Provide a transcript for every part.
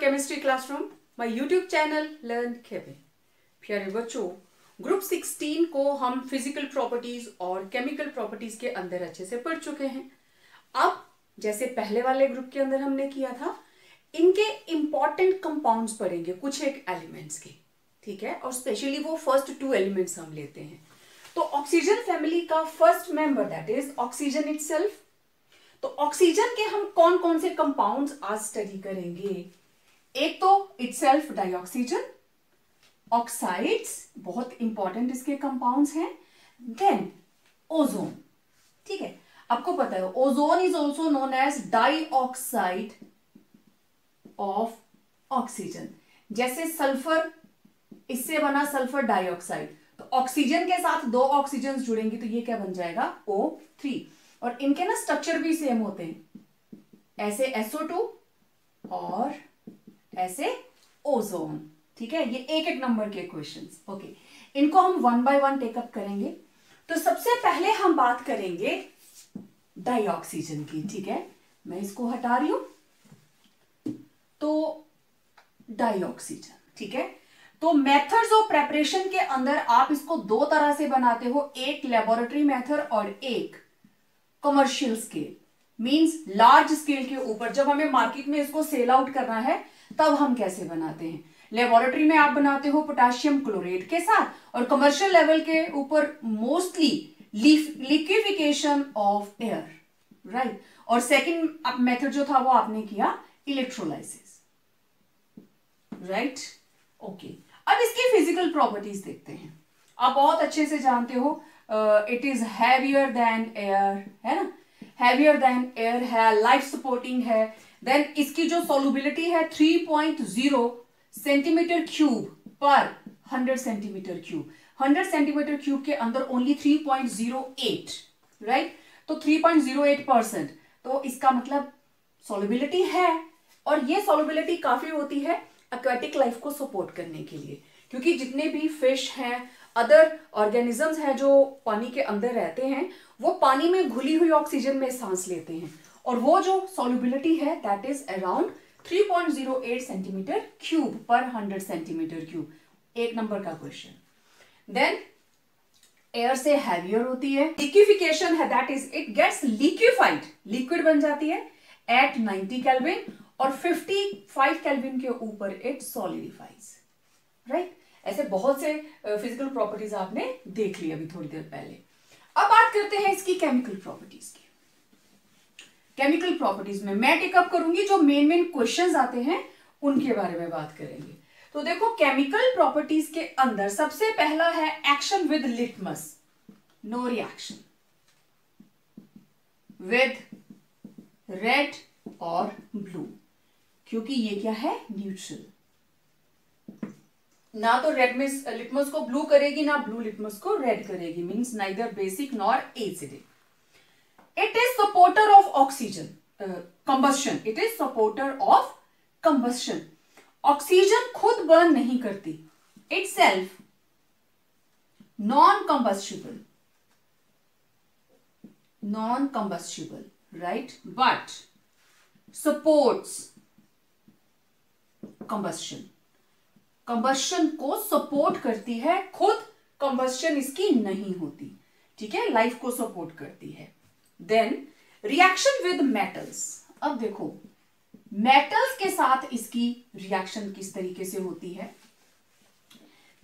Chemistry classroom, my YouTube channel learn chemi. प्यारे बच्चों, group 16 को हम फिजिकल प्रॉपर्टीज और केमिकल प्रॉपर्टीज के अंदर अच्छे से पढ़ चुके हैं। अब जैसे पहले वाले ग्रुप के अंदर हमने किया था, इनके इंपॉर्टेंट कंपाउंड्स पढ़ेंगे, कुछ एक एलिमेंट्स के, ठीक है। और स्पेशली वो फर्स्ट 2 एलिमेंट्स हम लेते हैं। तो ऑक्सीजन फैमिली का first member that is oxygen itself. तो ऑक्सीजन के हम कौन कौन से कंपाउंड्स आज स्टडी करेंगे? एक तो इटसेल्फ डाइऑक्सीजन, ऑक्साइड्स बहुत इंपॉर्टेंट इसके कंपाउंड्स हैं, देन ओजोन, ठीक है। आपको पता है ozone is also known as dioxide of oxygen. जैसे सल्फर, इससे बना सल्फर डाइऑक्साइड, तो ऑक्सीजन के साथ 2 ऑक्सीजन जुड़ेंगे तो ये क्या बन जाएगा? O3। और इनके ना स्ट्रक्चर भी सेम होते हैं, ऐसे SO2 और ऐसे ओजोन, ठीक है। ये एक एक नंबर के क्वेश्चंस, ओके। इनको हम 1 बाय 1 टेकअप करेंगे। तो सबसे पहले हम बात करेंगे डाइऑक्सीजन की, ठीक है। मैं इसको हटा रही हूं। तो डाइऑक्सीजन, ठीक है। तो मेथड्स ऑफ प्रेपरेशन के अंदर आप इसको 2 तरह से बनाते हो, एक लेबोरेटरी मेथड और एक commercial scale, means large scale के ऊपर। जब हमें मार्केट में इसको सेल आउट करना है तब हम कैसे बनाते हैं? लेबोरेटरी में आप बनाते हो पोटेशियम क्लोरेट के साथ, और कमर्शियल लेवल के ऊपर mostly liquefaction of air, right. और सेकंड मेथड जो था वो आपने किया इलेक्ट्रोलाइसिस, राइट, ओके। अब इसकी फिजिकल प्रॉपर्टीज देखते हैं। आप बहुत अच्छे से जानते हो it is heavier than air, है ना, हैवियर देन एयर है, लाइफ सपोर्टिंग है। देन इसकी जो सॉल्युबिलिटी है 3.0 सेंटीमीटर क्यूब पर 100 सेंटीमीटर क्यूब। 100 सेंटीमीटर क्यूब के अंदर ओनली 3.08, राइट। तो 3.08%, तो इसका मतलब सॉल्युबिलिटी है। और ये सॉल्युबिलिटी काफी होती है एक्वेटिक लाइफ को सपोर्ट करने के लिए, क्योंकि जितने भी फिश हैं, अदर ऑर्गेनिजम्स हैं जो पानी के अंदर रहते हैं, वो पानी में घुली हुई ऑक्सीजन में सांस लेते हैं, और वो जो सॉल्युबिलिटी है that is around 3.08 centimetre cube पर 100 सेंटीमीटर क्यूब। एक नंबर का क्वेश्चन। देन एयर से हैवियर होती है। लिक्विफिकेशन है that is it gets liquefied, liquid बन जाती है एट 90 केल्विन, और 55 केल्विन के ऊपर इट सॉलिडिफाइज, राइट। ऐसे बहुत से फिजिकल प्रॉपर्टीज आपने देख ली अभी थोड़ी देर पहले। अब बात करते हैं इसकी केमिकल प्रॉपर्टीज की। केमिकल प्रॉपर्टीज में मैं टेकअप करूंगी जो मेन क्वेश्चंस आते हैं उनके बारे में बात करेंगे। तो देखो, केमिकल प्रॉपर्टीज के अंदर सबसे पहला है action with litmus, no reaction with red और ब्लू, क्योंकि ये क्या है? न्यूट्रल। ना तो रेड में लिटमस को ब्लू करेगी, ना ब्लू लिटमस को रेड करेगी, means neither basic nor acidic. It is supporter of oxygen combustion, it is supporter of combustion. Oxygen खुद बर्न नहीं करती, itself non combustible, right, but supports combustion. Combustion को support करती है, खुद कंबस्शन इसकी नहीं होती, ठीक है, लाइफ को सपोर्ट करती है। Then reaction with metals. अब देखो, मेटल्स के साथ इसकी रिएक्शन किस तरीके से होती है।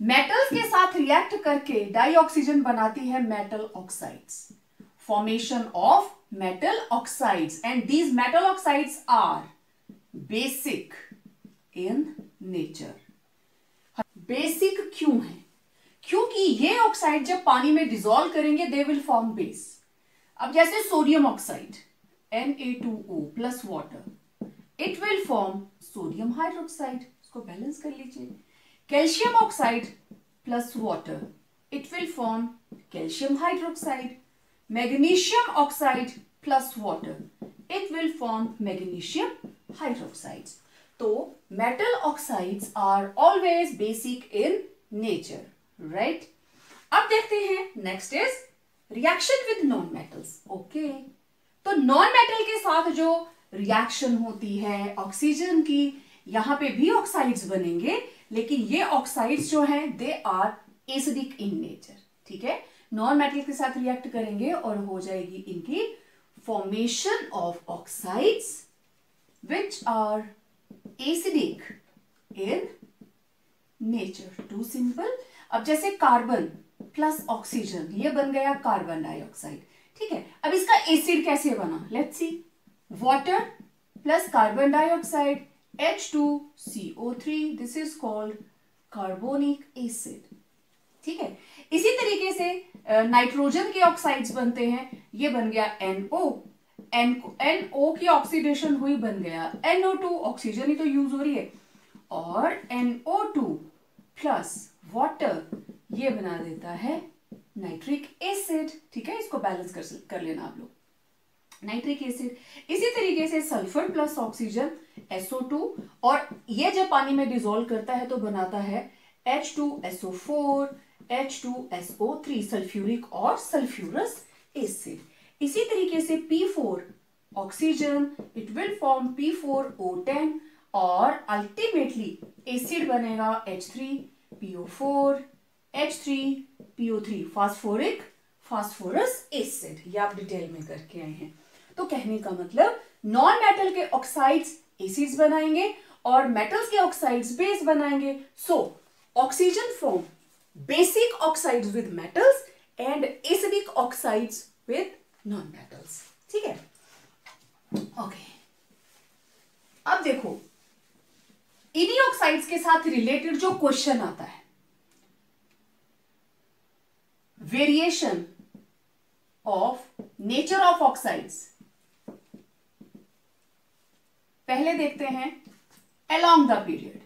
मेटल्स के साथ रिएक्ट करके डाइऑक्सीजन बनाती है metal oxides, formation of metal oxides, and these metal oxides are basic in nature. Basic क्यों है? क्योंकि ये ऑक्साइड जब पानी में डिसॉल्व करेंगे दे विल फॉर्म बेस। अब जैसे sodium oxide Na2O plus water, it will form sodium hydroxide, इसको बैलेंस कर लीजिए। Calcium oxide plus water, it will form calcium hydroxide. Magnesium oxide plus water, it will form magnesium hydroxide. तो metal oxides are always basic in nature, right. अब देखते हैं next is reaction with non metals, okay. तो non metal के साथ जो reaction होती है ऑक्सीजन की, यहां पे भी ऑक्साइड्स बनेंगे, लेकिन ये ऑक्साइड्स जो हैं they are acidic in nature. ठीक है, नॉन मेटल के साथ रिएक्ट करेंगे और हो जाएगी इनकी formation of oxides which are acidic in nature. Too simple. अब जैसे कार्बन प्लस ऑक्सीजन, ये बन गया कार्बन डाइऑक्साइड। ठीक है, अब इसका एसिड कैसे बना, let's see. Water plus carbon dioxide H2CO3, this is called carbonic acid. ठीक है, इसी तरीके से नाइट्रोजन के ऑक्साइड्स बनते हैं, ये बन गया NO। NO की ऑक्सीडेशन हुई, बन गया NO2, ऑक्सीजन ही तो यूज हो रही है, और NO2 प्लस वाटर ये बना देता है नाइट्रिक एसिड। ठीक है, इसको बैलेंस कर लेना आप लोग, नाइट्रिक एसिड। इसी तरीके से सल्फर प्लस ऑक्सीजन SO2, और ये जब पानी में डिसॉल्व करता है तो बनाता है H2SO4, H2SO3, सल्फ्यूरिक और सल्फ्यूरस एसिड। इसी तरीके से P4 oxygen, it will form P4O10, और अल्टीमेटली एसिड बनेगा H3PO4, H3PO3, फास्फोरस एसिड। ये आप डिटेल में करके आए हैं। तो कहने का मतलब नॉन मेटल के ऑक्साइड्स एसिड्स बनाएंगे और मेटल्स के ऑक्साइड्स बेस बनाएंगे। So oxygen form basic oxides with metals and acidic oxides with non metals. ठीक है, ओके। अब देखो, इन्हीं ऑक्साइड्स के साथ रिलेटेड जो क्वेश्चन आता है, variation of nature of oxides, पहले देखते हैं अलोंग द पीरियड।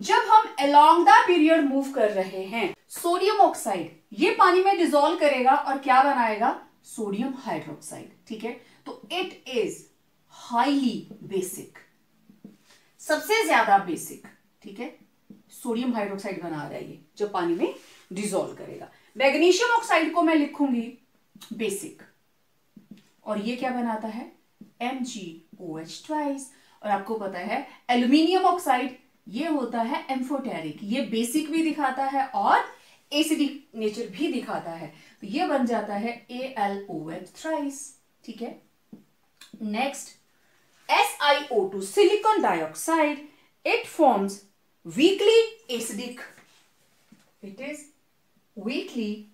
जब हम अलोंग द पीरियड मूव कर रहे हैं, सोडियम ऑक्साइड ये पानी में डिसॉल्व करेगा और क्या बनाएगा, सोडियम हाइड्रोक्साइड। ठीक है, तो इट इज हाईली बेसिक, सबसे ज्यादा बेसिक। ठीक है, सोडियम हाइड्रोक्साइड बना रहा है ये जो पानी में डिसॉल्व करेगा। मैग्नीशियम ऑक्साइड को मैं लिखूंगी बेसिक, और ये क्या बनाता है, MgOH ट्वाइस। और आपको पता है एल्यूमिनियम ऑक्साइड ये होता है एम्फोटेरिक, ये बेसिक भी दिखाता है और एसिडिक नेचर भी दिखाता है, तो ये बन जाता है AlOH थ्राइस। ठीक है, next SiO2, silicon dioxide, it forms weakly acidic, it is weakly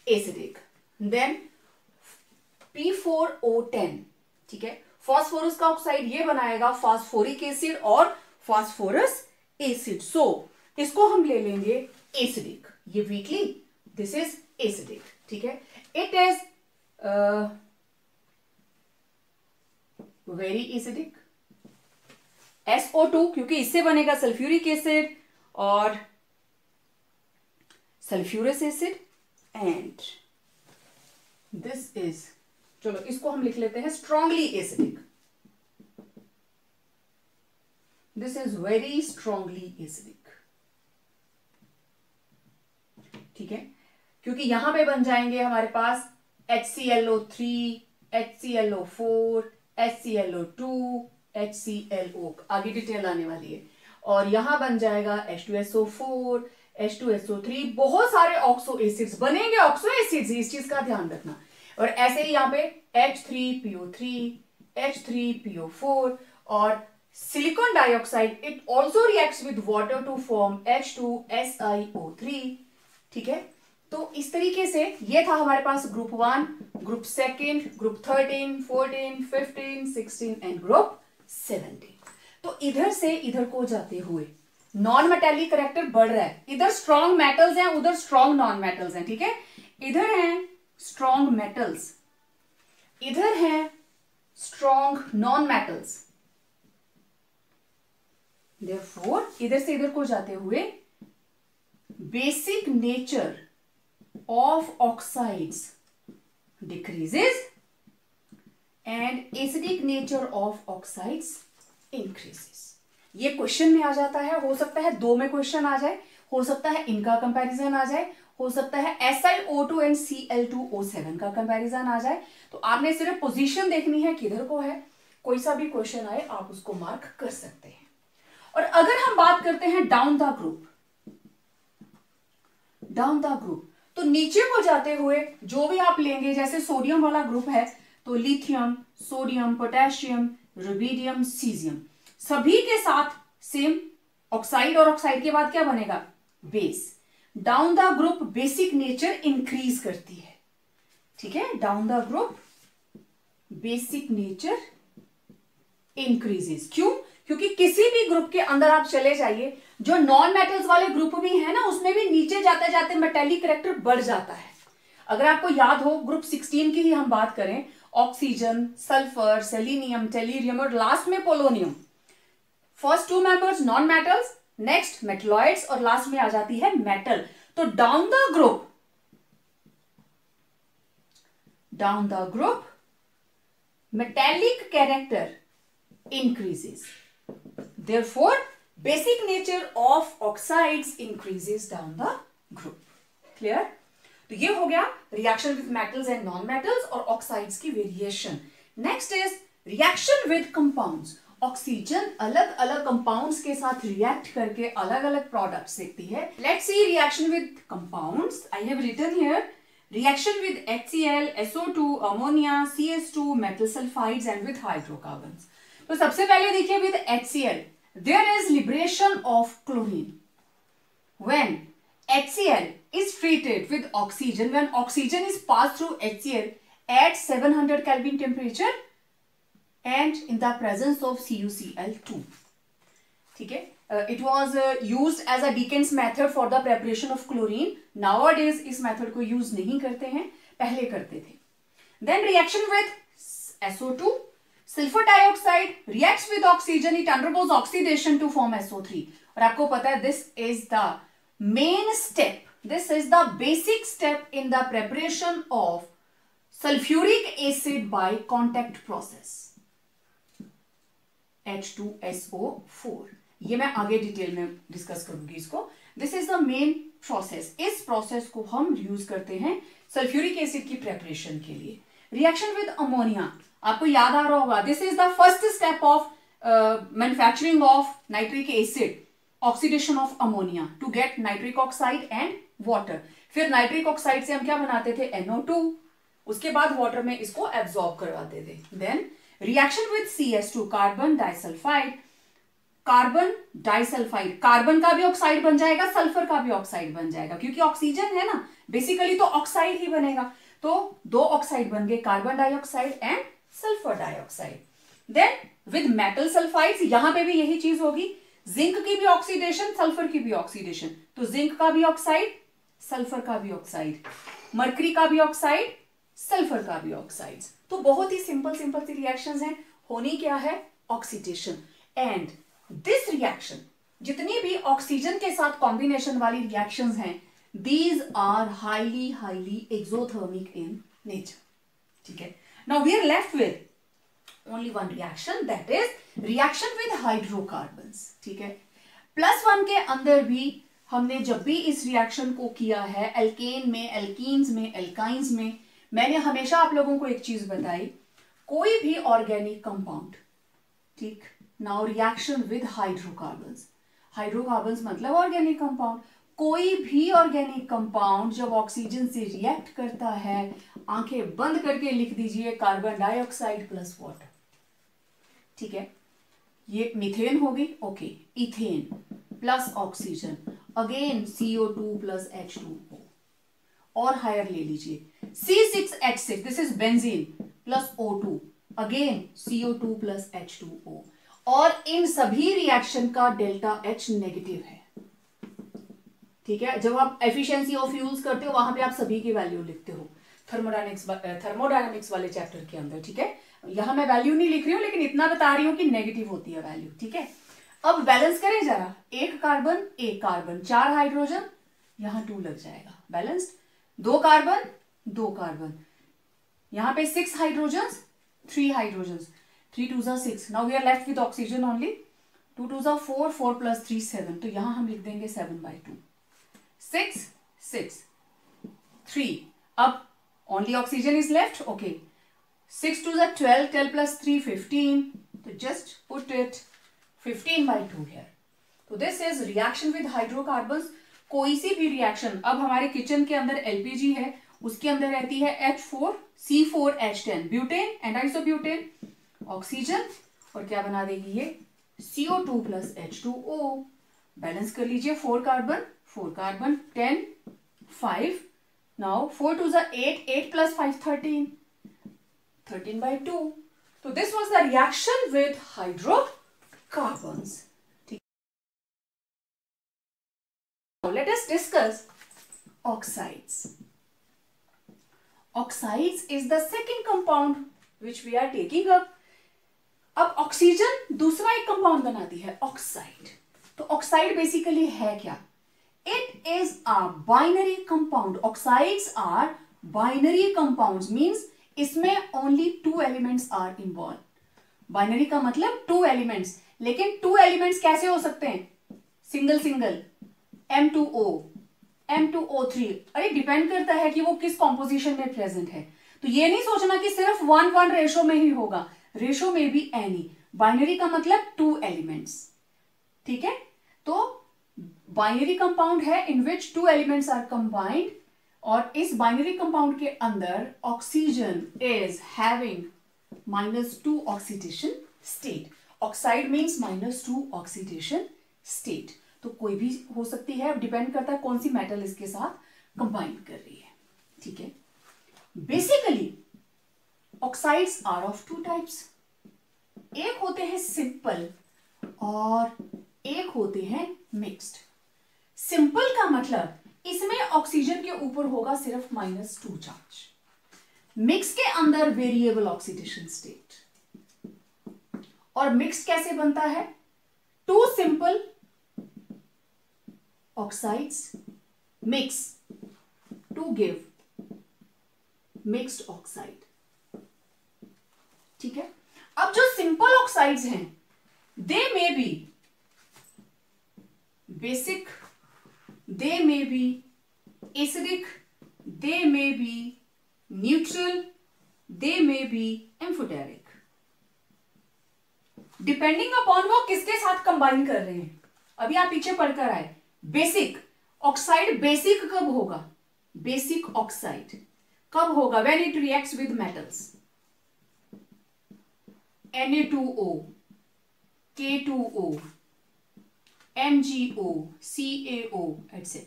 acidic. Then P4O10, ठीक है, फास्फोरस का ऑक्साइड ये बनाएगा फास्फोरिक एसिड और फास्फोरस एसिड। सो इसको हम ले लेंगे एसिडिक, ये वीकली, दिस इज एसिडिक। ठीक है, it is very acidic. SO2 क्योंकि इससे बनेगा सल्फ्यूरिक एसिड और sulphurous acid, and this is, चलो इसको हम लिख लेते हैं strongly acidic, this is very strongly acidic. ठीक है, क्योंकि यहां पे बन जाएंगे हमारे पास HClO3, HClO4, HClO2, HClO, आगे डिटेल आने वाली है, और यहां बन जाएगा H2SO4, H2SO3, बहुत सारे ऑक्सो एसिड्स बनेंगे, ऑक्सो एसिड्स, इस चीज का ध्यान रखना। और ऐसे ही यहाँ पे H3PO3, H3PO4, और silicon dioxide it also reacts with water to form H2SiO3। ठीक है, तो इस तरीके से ये था हमारे पास group 1, group 2, group 13, 14, 15, 16 and group 17। तो इधर से इधर को जाते हुए नॉन मेटेलिक करेक्टर बढ़ रहा है, इधर स्ट्रॉन्ग मेटल्स हैं, उधर स्ट्रॉन्ग नॉन मेटल्स हैं। ठीक है, इधर हैं स्ट्रॉन्ग मेटल्स, इधर हैं स्ट्रॉन्ग नॉन मेटल्स। देयरफॉर इधर से इधर को जाते हुए basic nature of oxides decreases and acidic nature of oxides increases। ये क्वेश्चन में आ जाता है, हो सकता है 2 में क्वेश्चन आ जाए, हो सकता है इनका कंपैरिजन आ जाए, हो सकता है SiO2 एंड Cl2O7 का कंपैरिजन आ जाए। तो आपने सिर्फ पोजीशन देखनी है किधर को है, कोई सा भी क्वेश्चन आए आप उसको मार्क कर सकते हैं। और अगर हम बात करते हैं डाउन द ग्रुप, तो नीचे को जाते हुए जो भी आप लेंगे, जैसे सोडियम वाला ग्रुप है तो lithium, sodium, potassium, rubidium, caesium, सभी के साथ सेम ऑक्साइड, और ऑक्साइड के बाद क्या बनेगा? Base. Down the group basic nature increase करती है, ठीक है। Down the group basic nature increases. क्यों? क्योंकि किसी भी ग्रुप के अंदर आप चले जाइए, जो नॉन मेटल्स वाले ग्रुप भी है ना, उसमें भी नीचे जाते जाते मेटेलिक कैरेक्टर बढ़ जाता है। अगर आपको याद हो, ग्रुप 16 की ही हम बात करें, ऑक्सीजन, सल्फर, सेलेनियम, टेलीरियम और लास्ट में polonium. First 2 members non metals, next metalloids और लास्ट में आ जाती है मेटल। तो down the group metallic character increases. Therefore, basic nature of oxides increases down the group. Clear? तो ये हो गया reaction with metals and non metals और ऑक्साइड्स की variation. Next is reaction with compounds. Oxygen अलग अलग compounds के साथ रिएक्ट करके अलग अलग प्रोडक्ट्स देती है। Let's see reaction with compounds. I have written here reaction with HCl, SO2, ammonia, CS2, metal sulfides and with hydrocarbons. तो सबसे पहले देखिए with HCl, there is liberation of chlorine. When HCl is treated with oxygen, when oxygen is passed through HCl at 700 Kelvin temperature and in the presence of CuCl2. ठीक है, it was used as a Decant's method for the preparation of chlorine. Nowadays इस method को use नहीं करते हैं, पहले करते थे. Then reaction with SO2, sulfur dioxide reacts with oxygen, it undergoes oxidation to form SO3. और आपको पता है this is the main step, this is the basic step in the preparation of sulfuric acid by contact process. H2SO4. ये मैं आगे detail में discuss करूंगी इसको. This is the main process. इस प्रोसेस को हम यूज करते हैं सल्फ्यूरिक एसिड की प्रेपरेशन के लिए. रिएक्शन विद अमोनिया, आपको याद आ रहा होगा, this is the first step of manufacturing of nitric acid, oxidation of ammonia to get nitric oxide and water. फिर नाइट्रिक ऑक्साइड से हम क्या बनाते थे? NO2. उसके बाद वाटर में इसको एब्जॉर्ब करवाते थे. Then reaction with CS2, carbon disulphide. Carbon disulphide, carbon का भी ऑक्साइड बन जाएगा, सल्फर का भी ऑक्साइड बन जाएगा, क्योंकि ऑक्सीजन है ना, बेसिकली तो ऑक्साइड ही बनेगा. तो 2 ऑक्साइड बन गए, carbon dioxide and sulphur dioxide. Then with metal sulphides, यहां पे भी यही चीज होगी, जिंक की भी ऑक्सीडेशन, सल्फर की भी ऑक्सीडेशन. तो जिंक का भी ऑक्साइड, सल्फर का भी ऑक्साइड, मरकरी का भी ऑक्साइड, सल्फर का भी ऑक्साइड. तो बहुत ही सिंपल सी रिएक्शंस हैं. होनी क्या है? ऑक्सीडेशन. एंड दिस रिएक्शन, जितनी भी ऑक्सीजन के साथ कॉम्बिनेशन वाली रिएक्शंस हैं, these are highly exothermic in nature. ठीक है. Now we are left with only one reaction, that is reaction with hydrocarbons. ठीक है. +1 के अंदर भी हमने जब भी इस रिएक्शन को किया है, एल्केन में, एल्कीन्स में, एल्काइंस में, मैंने हमेशा आप लोगों को एक चीज बताई, कोई भी ऑर्गेनिक कंपाउंड, ठीक, now reaction with hydrocarbons. Hydrocarbons मतलब ऑर्गेनिक कंपाउंड. कोई भी ऑर्गेनिक कंपाउंड जब ऑक्सीजन से रिएक्ट करता है, आंखें बंद करके लिख दीजिए, कार्बन डाइऑक्साइड प्लस वाटर. ठीक है. ये मीथेन होगी, okay. Ethane plus oxygen, again CO2 plus H2O. और हायर ले लीजिए, C6H6, this is benzene plus O2, again CO2 plus H2O. और इन सभी रिएक्शन का डेल्टा H नेगेटिव है. ठीक है. जब आप एफिशिएंसी ऑफ यूज करते हो, वहां पे आप सभी की वैल्यू लिखते हो, थर्मोडायनेमिक्स वाले चैप्टर के अंदर. ठीक है. यहां मैं वैल्यू नहीं लिख रही हूं, लेकिन इतना बता रही हूं कि नेगेटिव होती है वैल्यू. ठीक है. अब बैलेंस करें जरा, 1 कार्बन 1 कार्बन, 4 हाइड्रोजन, यहां 2 लग जाएगा. बैलेंस्ड. 2 कार्बन 2 कार्बन, यहां पे 6 hydrogen 3 hydrogen, 3 2 6. Now we are left with oxygen only. 2 2 4, 4 plus 3 7. तो यहां हम लिख देंगे 7/2. 6 6 3. अब only oxygen is left. Okay. 6 to the 12, 12 plus 3, 15. So just put it 15/2 here. So this is reaction with hydrocarbons. कोई सी भी रिएक्शन, अब हमारे किचन के अंदर एलपीजी है, उसके अंदर रहती है H4C4H10 butane and isobutane, oxygen, और क्या बना देगी ये CO2 plus H2O. बैलेंस कर लीजिए, 4 carbon 10 5. Now 4 to the 8, 8 plus 5, 13. 13/2. So this was the reaction with hydrocarbons. Now let us discuss oxides. Oxides is the second compound which we are taking up. अब oxygen दूसरा एक compound बनाती है, oxide. तो oxide basically है क्या? It is a binary compound. Oxides are binary compounds, means इसमें only 2 elements are involve. Binary का मतलब 2 एलिमेंट्स, लेकिन 2 एलिमेंट्स कैसे हो सकते हैं? Single M2O, M2O3. अरे डिपेंड करता है कि वो किस कॉम्पोजिशन में प्रेजेंट है. तो ये नहीं सोचना कि सिर्फ 1:1 रेशो में ही होगा, रेशो में भी एनी. बाइनरी का मतलब 2 एलिमेंट्स. ठीक है, तो बाइनरी कंपाउंड है इन विच 2 एलिमेंट्स आर कंबाइंड, और इस बाइनरी कंपाउंड के अंदर oxygen is having -2 oxidation state. Oxide means -2 oxidation state. तो कोई भी हो सकती है, डिपेंड करता है कौन सी मेटल इसके साथ कंबाइन कर रही है. ठीक है, basically oxides are of 2 types. एक होते हैं सिंपल और एक होते हैं मिक्स्ड. सिंपल का मतलब इसमें ऑक्सीजन के ऊपर होगा सिर्फ -2 चार्ज. मिक्स के अंदर वेरिएबल ऑक्सीडेशन स्टेट. और मिक्स कैसे बनता है? 2 simple oxides mix to give mixed oxide. ठीक है, अब जो सिंपल ऑक्साइड्स हैं, they may be basic, they may be acidic, they may be neutral, they may be amphoteric, depending upon वो किसके साथ कंबाइन कर रहे हैं. अभी आप पीछे पढ़कर आए. बेसिक ऑक्साइड, बेसिक कब होगा? बेसिक ऑक्साइड कब होगा? When it reacts with metals. Na2O, K2O, MgO, CaO, etc.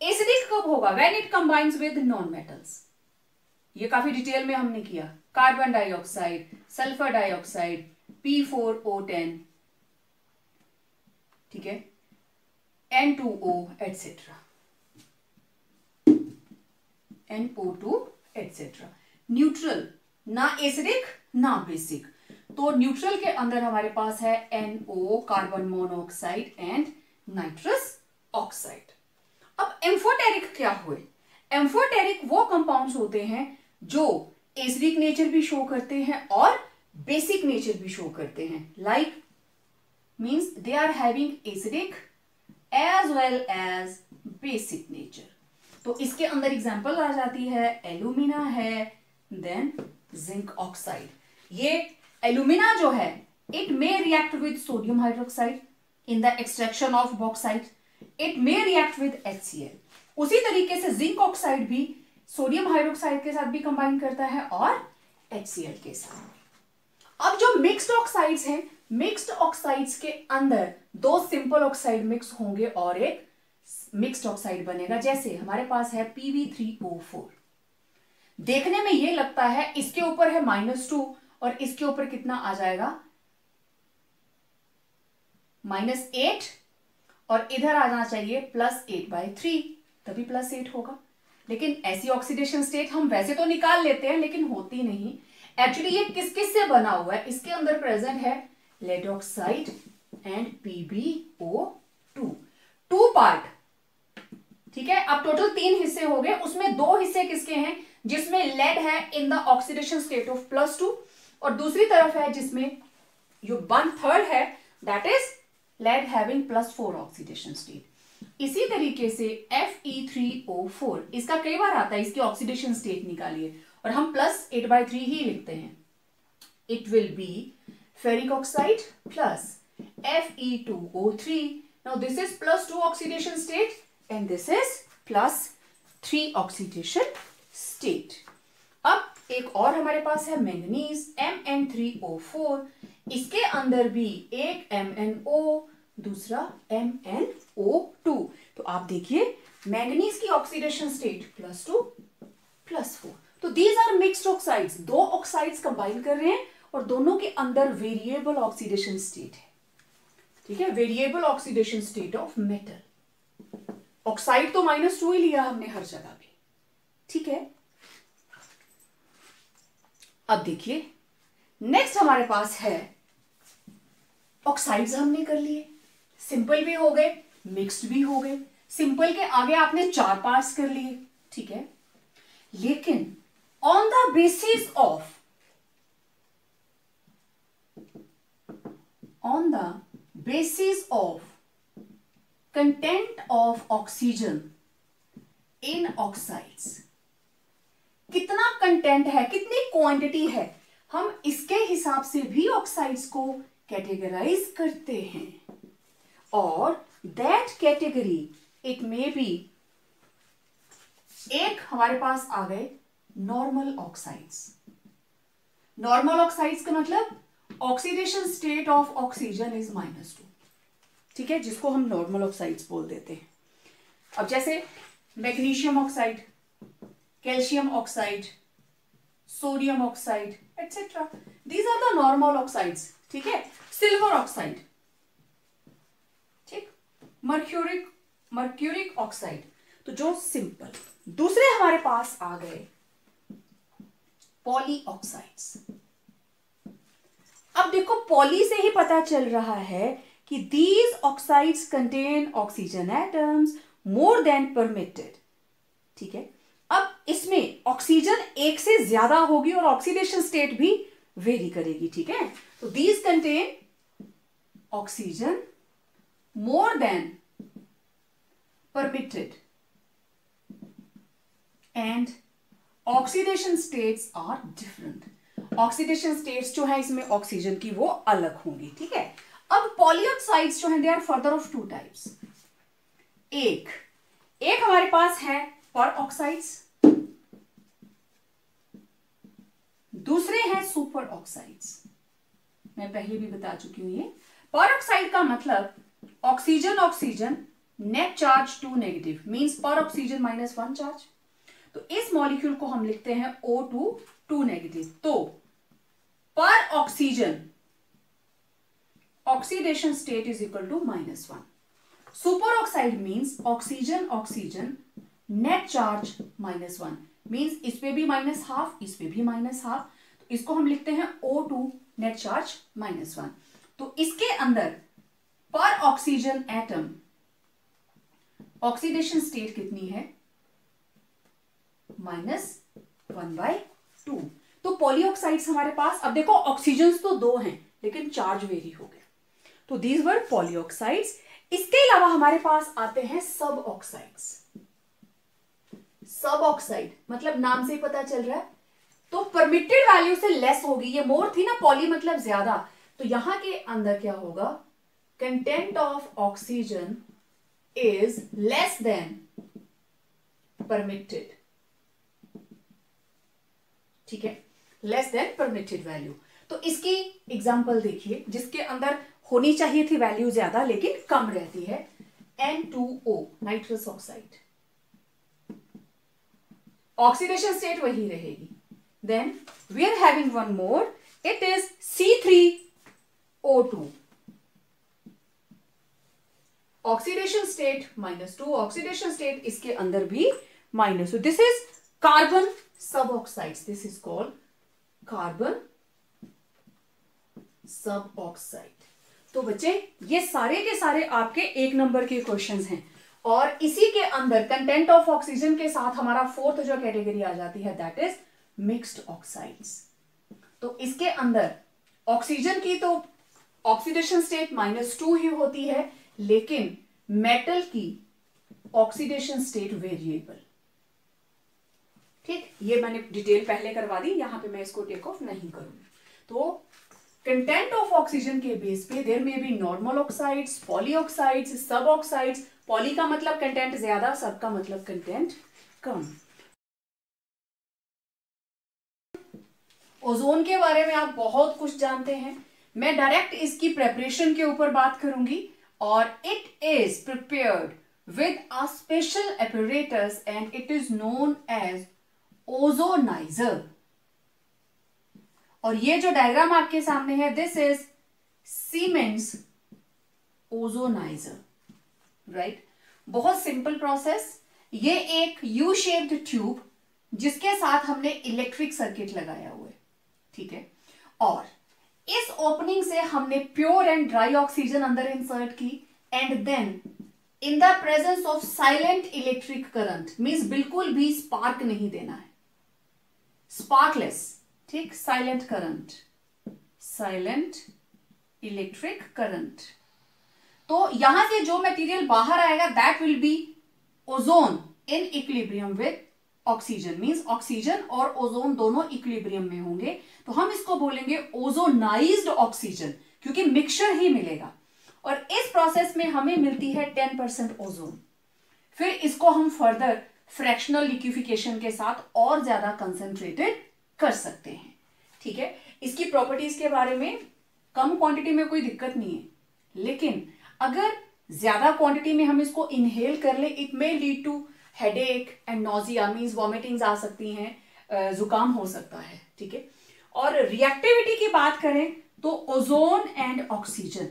Acidic कब होगा? When it combines with non metals. ये काफी डिटेल में हमने किया. Carbon dioxide, sulphur dioxide, P4O10, ठीक है, N2O, etc. NO2, etc. Neutral, ना एसिडिक ना बेसिक. तो न्यूट्रल के अंदर हमारे पास है NO, carbon monoxide and nitrous oxide. अब एम्फोटेरिक क्या हुए? एम्फोटेरिक वो कंपाउंड्स होते हैं जो एसिडिक नेचर भी शो करते हैं और बेसिक नेचर भी शो करते हैं. Like means they are having acidic as well as basic nature. तो इसके अंदर एग्जांपल आ जाती है, एल्यूमिना है, देन जिंक ऑक्साइड. ये एल्यूमिना जो है, it may react with sodium hydroxide in the extraction of bauxite. It may react with HCl. उसी तरीके से जिंक ऑक्साइड भी सोडियम हाइड्रोक्साइड के साथ भी कंबाइन करता है और HCl के साथ. अब जो मिक्स्ड ऑक्साइड्स हैं, मिक्स्ड ऑक्साइड्स के अंदर 2 सिंपल ऑक्साइड मिक्स होंगे और एक मिक्स्ड ऑक्साइड बनेगा. जैसे हमारे पास है PB3O4. देखने में ये लगता है इसके ऊपर है -2 और इसके ऊपर कितना आ जाएगा? -8, और इधर आ जाना चाहिए +8/3, तभी +8 होगा. लेकिन ऐसी ऑक्सीडेशन स्टेट हम वैसे तो निकाल लेते हैं, लेकिन होती नहीं. एक्चुअली ये किस किस से बना हुआ है? इसके अंदर प्रेजेंट है lead oxide and PbO2, 2 part. ठीक है, अब टोटल 3 हिस्से हो गए. उसमें 2 हिस्से किसके हैं? जिसमें लेड है in the oxidation state of +2, और दूसरी तरफ है जिसमें जो 1/3 है, that is lead having +4 oxidation state. इसी तरीके से Fe3O4, इसका कई बार आता है, इसकी ऑक्सीडेशन स्टेट निकालिए. और हम +8/3 ही लिखते हैं. It will be ferric oxide plus Fe2O3. Now this is +2 oxidation state and this is +3 oxidation state. अब एक और हमारे पास है मैंगनीज Mn3O4. इसके अंदर भी एक MnO, दूसरा MnO2. तो आप देखिए मैंगनीज की ऑक्सीडेशन स्टेट +2 +4. तो दीज आर मिक्स्ड ऑक्साइड्स. दो ऑक्साइड्स कंबाइन कर रहे हैं और दोनों के अंदर वेरिएबल ऑक्सीडेशन स्टेट है. ठीक है, variable oxidation state of metal. Oxide तो -2 ही लिया हमने हर जगह पे. ठीक है, अब देखिए नेक्स्ट हमारे पास है ऑक्साइड्स. हमने कर लिए, सिंपल भी हो गए, मिक्स्ड भी हो गए. सिंपल के आगे आपने 4 पार्ट्स कर लिए. ठीक है, लेकिन on the basis of content of oxygen in oxides, कितना कंटेंट है, कितनी क्वांटिटी है, हम इसके हिसाब से भी ऑक्साइड्स को कैटेगराइज करते हैं. और that category it may be, एक हमारे पास आ गए नॉर्मल ऑक्साइड्स. नॉर्मल ऑक्साइड्स का मतलब oxidation state of oxygen is -2. ठीक है, जिसको हम नॉर्मल ऑक्साइड्स बोल देते हैं. अब जैसे magnesium oxide, calcium oxide, sodium oxide etcetera, these are the normal oxides. ठीक है, सिल्वर ऑक्साइड, ठीक, मर्क्यूरिक ऑक्साइड, तो जो सिंपल. दूसरे हमारे पास आ गए पॉली ऑक्साइड्स. अब देखो पॉली से ही पता चल रहा है कि these oxides contain oxygen atoms more than permitted. ठीक है, अब इसमें ऑक्सीजन एक से ज्यादा होगी और ऑक्सीडेशन स्टेट भी वेरी करेगी. ठीक है, तो these contain oxygen more than permitted and oxidation states are different. Oxidation states जो है इसमें ऑक्सीजन की वो अलग होंगी. ठीक है, अब पॉलीऑक्साइड्स जो है they are further of 2 types. एक हमारे पास है पर ऑक्साइड्स, दूसरे हैं सुपर ऑक्साइड्स. मैं पहले भी बता चुकी हूं ये. पर ऑक्साइड का मतलब oxygen net charge 2 negative means पर ऑक्सीजन -1 चार्ज. तो इस मॉलिक्यूल को हम लिखते हैं O2 2 नेगेटिव. तो per oxygen oxidation state is equal to -1. Super oxide means oxygen net charge -1 means इस पे भी -12, इस पे भी -12. तो इसको हम लिखते हैं O2 नेट चार्ज -1. तो इसके अंदर पर ऑक्सीजन एटम ऑक्सीडेशन स्टेट कितनी है? -1/2. तो पॉलीऑक्साइड्स हमारे पास, अब देखो ऑक्सीजन तो 2 हैं लेकिन चार्ज वेरी हो गया. तो दीज वर पॉलीऑक्साइड्स. इसके अलावा हमारे पास आते हैं सब ऑक्साइड्स. सब ऑक्साइड मतलब नाम से ही पता चल रहा है, तो परमिटेड वैल्यू से लेस होगी. ये मोर थी ना, पॉली मतलब ज्यादा. तो यहां के अंदर क्या होगा? Content of oxygen is less than permitted. ठीक है, लेस देन परमिटेड वैल्यू. तो इसकी एग्जांपल देखिए जिसके अंदर होनी चाहिए थी वैल्यू ज्यादा लेकिन कम रहती है. N2O nitrous oxide, oxidation state वही रहेगी. Then we are having one more, it is C3O2, oxidation state -2, oxidation state इसके अंदर भी -2. This is carbon sub oxides. This is called carbon sub oxide. तो बच्चे ये सारे के सारे आपके 1 नंबर के क्वेश्चंस हैं और इसी के अंदर कंटेंट ऑफ ऑक्सीजन के साथ हमारा 4th जो कैटेगरी आ जाती है दैट इज मिक्स्ड ऑक्साइड्स. तो इसके अंदर ऑक्सीजन की तो ऑक्सीडेशन स्टेट -2 ही होती है लेकिन मेटल की ऑक्सीडेशन स्टेट वेरिएबल. ठीक, ये मैंने डिटेल पहले करवा दी, यहां पे मैं इसको टेक ऑफ नहीं करूंगी। तो कंटेंट ऑफ ऑक्सीजन के बेस पे देयर में बी नॉर्मल ऑक्साइड्स, पॉलीऑक्साइड्स, सब ऑक्साइड्स। पॉली का मतलब कंटेंट ज्यादा, सब का मतलब कंटेंट कम। ओजोन के बारे में आप बहुत कुछ जानते हैं, मैं डायरेक्ट इसकी प्रेपरेशन के ऊपर बात करूंगी। और it is prepared with a special apparatus and it is known as ozonizer. और ये जो डायग्राम आपके सामने है, this is Siemens ozonizer, right. बहुत सिंपल प्रोसेस। ये एक यू शेप्ड ट्यूब जिसके साथ हमने इलेक्ट्रिक सर्किट लगाया हुआ है, ठीक है। और इस ओपनिंग से हमने प्योर एंड ड्राई ऑक्सीजन अंदर इंसर्ट की, and then in the presence of silent electric current, means बिल्कुल भी स्पार्क नहीं देना है, स्पार्कलेस, ठीक, silent current, silent electric current. तो यहां से जो मटेरियल बाहर आएगा that will be ozone in equilibrium with oxygen, means oxygen और ओजोन दोनों इक्विलिब्रियम में होंगे, तो हम इसको बोलेंगे ओजोनाइज्ड ऑक्सीजन, क्योंकि मिक्सचर ही मिलेगा। और इस प्रोसेस में हमें मिलती है 10% ओजोन। फिर इसको हम फर्दर फ्रैक्शनल लिक्विफिकेशन के साथ और ज्यादा कंसंट्रेटेड कर सकते हैं, ठीक है। इसकी प्रॉपर्टीज के बारे में कम क्वांटिटी में कोई दिक्कत नहीं है, लेकिन अगर ज्यादा क्वांटिटी में हम इसको इनहेल कर ले, it may lead to headache and nausea, means vomitings आ सकती हैं, जुकाम हो सकता है, ठीक है। और रिएक्टिविटी की बात करें तो ozone and oxygen,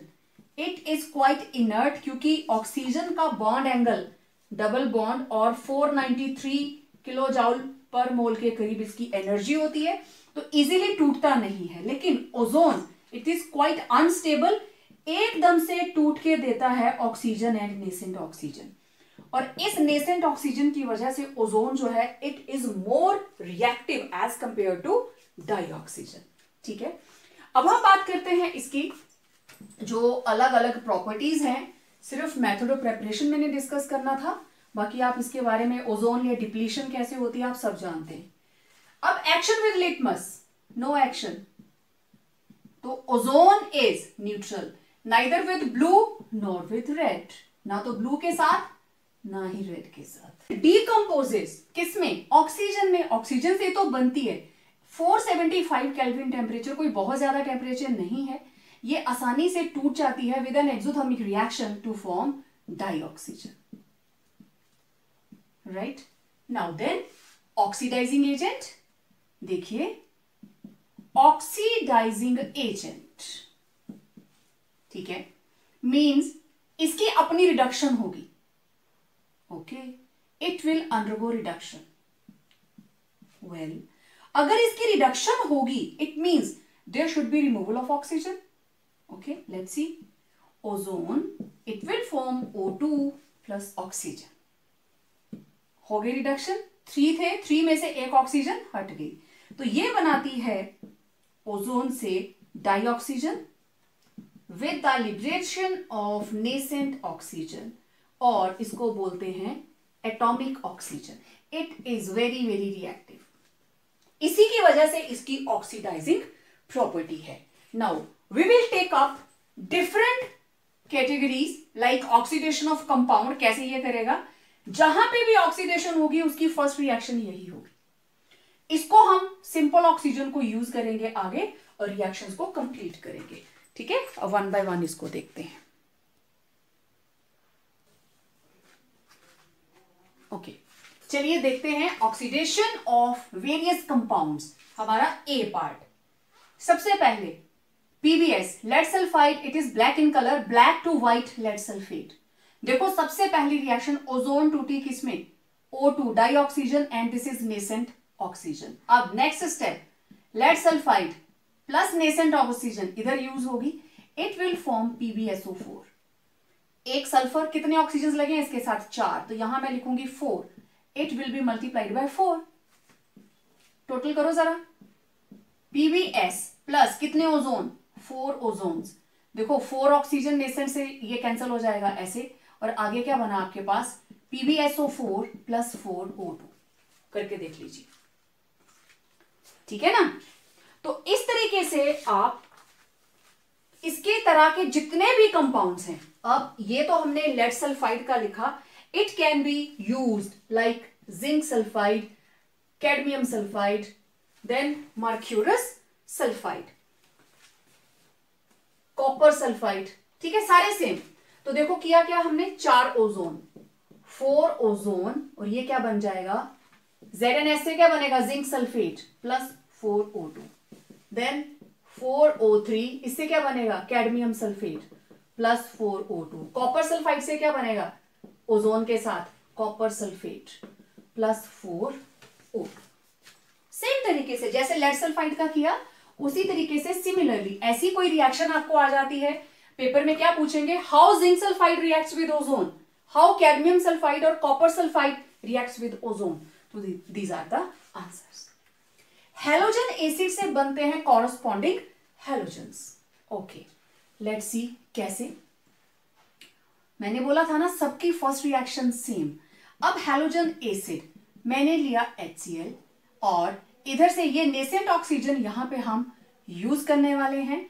it is quite inert, क्योंकि ऑक्सीजन का बॉन्ड एंगल डबल बॉन्ड और 493 किलो जाउल पर मोल के करीब इसकी एनर्जी होती है, तो इजीली टूटता नहीं है। लेकिन ozone it is quite unstable, एकदम से टूट के देता है ऑक्सीजन एंड नेसेंट ऑक्सीजन। और इस नेसेंट ऑक्सीजन की वजह से ओजोन जो है it is more reactive as compare to dioxygen, ठीक है। अब हम बात करते हैं इसकी जो अलग अलग प्रॉपर्टीज हैं। सिर्फ मेथड ऑफ प्रेपरेशन मैंने डिस्कस करना था, बाकी आप इसके बारे में ओजोन या डिप्लीशन कैसे होती है आप सब जानते हैं। अब action with litmus, no action, तो ozone is neutral, neither with blue nor with red, ना तो ब्लू के साथ ना ही रेड के साथ। डीकंपोजेस किसमें? ऑक्सीजन में। ऑक्सीजन से तो बनती है। 475 केल्विन टेम्परेचर कोई बहुत ज्यादा टेम्परेचर नहीं है, ये आसानी से टूट जाती है with an exothermic reaction to form dioxygen, right. Now then oxidizing agent, देखिए ऑक्सीडाइजिंग एजेंट, ठीक है, मींस इसकी अपनी रिडक्शन होगी, okay, it will undergo reduction. Well, अगर इसकी रिडक्शन होगी it means there should be removal of oxygen, okay, let's see. Ozone it will form O2 plus oxygen, हो गई रिडक्शन। 3 थे, 3 में से एक ऑक्सीजन हट गई, तो ये बनाती है ओजोन से dioxygen with the liberation of nascent oxygen, और इसको बोलते हैं atomic oxygen. It is very very reactive, इसी की वजह से इसकी ऑक्सीडाइजिंग प्रॉपर्टी है। Now we will take up different categories like oxidation of compound. कैसे ये करेगा? जहां पे भी ऑक्सीडेशन होगी उसकी फर्स्ट रिएक्शन यही होगी। इसको हम सिंपल ऑक्सीजन को यूज करेंगे आगे और रिएक्शंस को कंप्लीट करेंगे, ठीक है। अब 1 बाय 1 इसको देखते हैं। ओके, चलिए देखते हैं ऑक्सीडेशन ऑफ वेरियस कंपाउंड्स, हमारा ए पार्ट। सबसे पहले PbS, lead sulphide, it is black in colour, black to white lead sulphate. देखो सबसे पहली रिएक्शन ओजोन टूटी किसमें? O2 dioxygen, and this is nascent oxygen. अब next step, lead sulphide plus nascent oxygen इधर यूज होगी, इट विल फॉर्म PbSO4। एक sulphur, कितने ऑक्सीजन लगे हैं इसके साथ? 4, तो यहां मैं लिखूंगी 4, it will be multiplied bye 4। Total करो जरा, PbS प्लस कितने ओजोन? 4 ओजोन्स। देखो 4 ऑक्सीजन नेसेंट से ये कैंसिल हो जाएगा ऐसे, और आगे क्या बना आपके पास? PbSO4 प्लस 4 O2 करके देख लीजिए। ठीक है ना। तो इस तरीके से आप इसके तरह के जितने भी कंपाउंड्स हैं, अब ये तो हमने लेड सल्फाइड का लिखा, it can be used like zinc sulphide, cadmium sulphide, then mercurous sulphide, copper sulphide, ठीक है, सारे सेम। तो देखो किया क्या हमने, 4 ओजोन, 4 ओजोन, और ये क्या बन जाएगा, ZnS से क्या बनेगा, zinc sulphate plus 4O2, then 4O3, इससे क्या बनेगा, cadmium sulphate plus 4O2, copper sulphide से क्या बनेगा, ओजोन के साथ copper sulphate plus 4O2। Same तरीके से जैसे लेड सल्फाइड का किया, उसी तरीके से सिमिलरली ऐसी कोई रिएक्शन आपको आ जाती है, पेपर में क्या पूछेंगे, how zinc sulphide reacts with ozone, how cadmium sulphide और copper sulphide reacts with ozone, तो these are the answers. Halogen acid से बनते हैं corresponding halogens. Okay, let's see कैसे। मैंने बोला था ना सबकी फर्स्ट रिएक्शन सेम। अब हेलोजन एसिड मैंने लिया HCl, और इधर से ये नेसेंट ऑक्सीजन यहां पे हम यूज करने वाले हैं,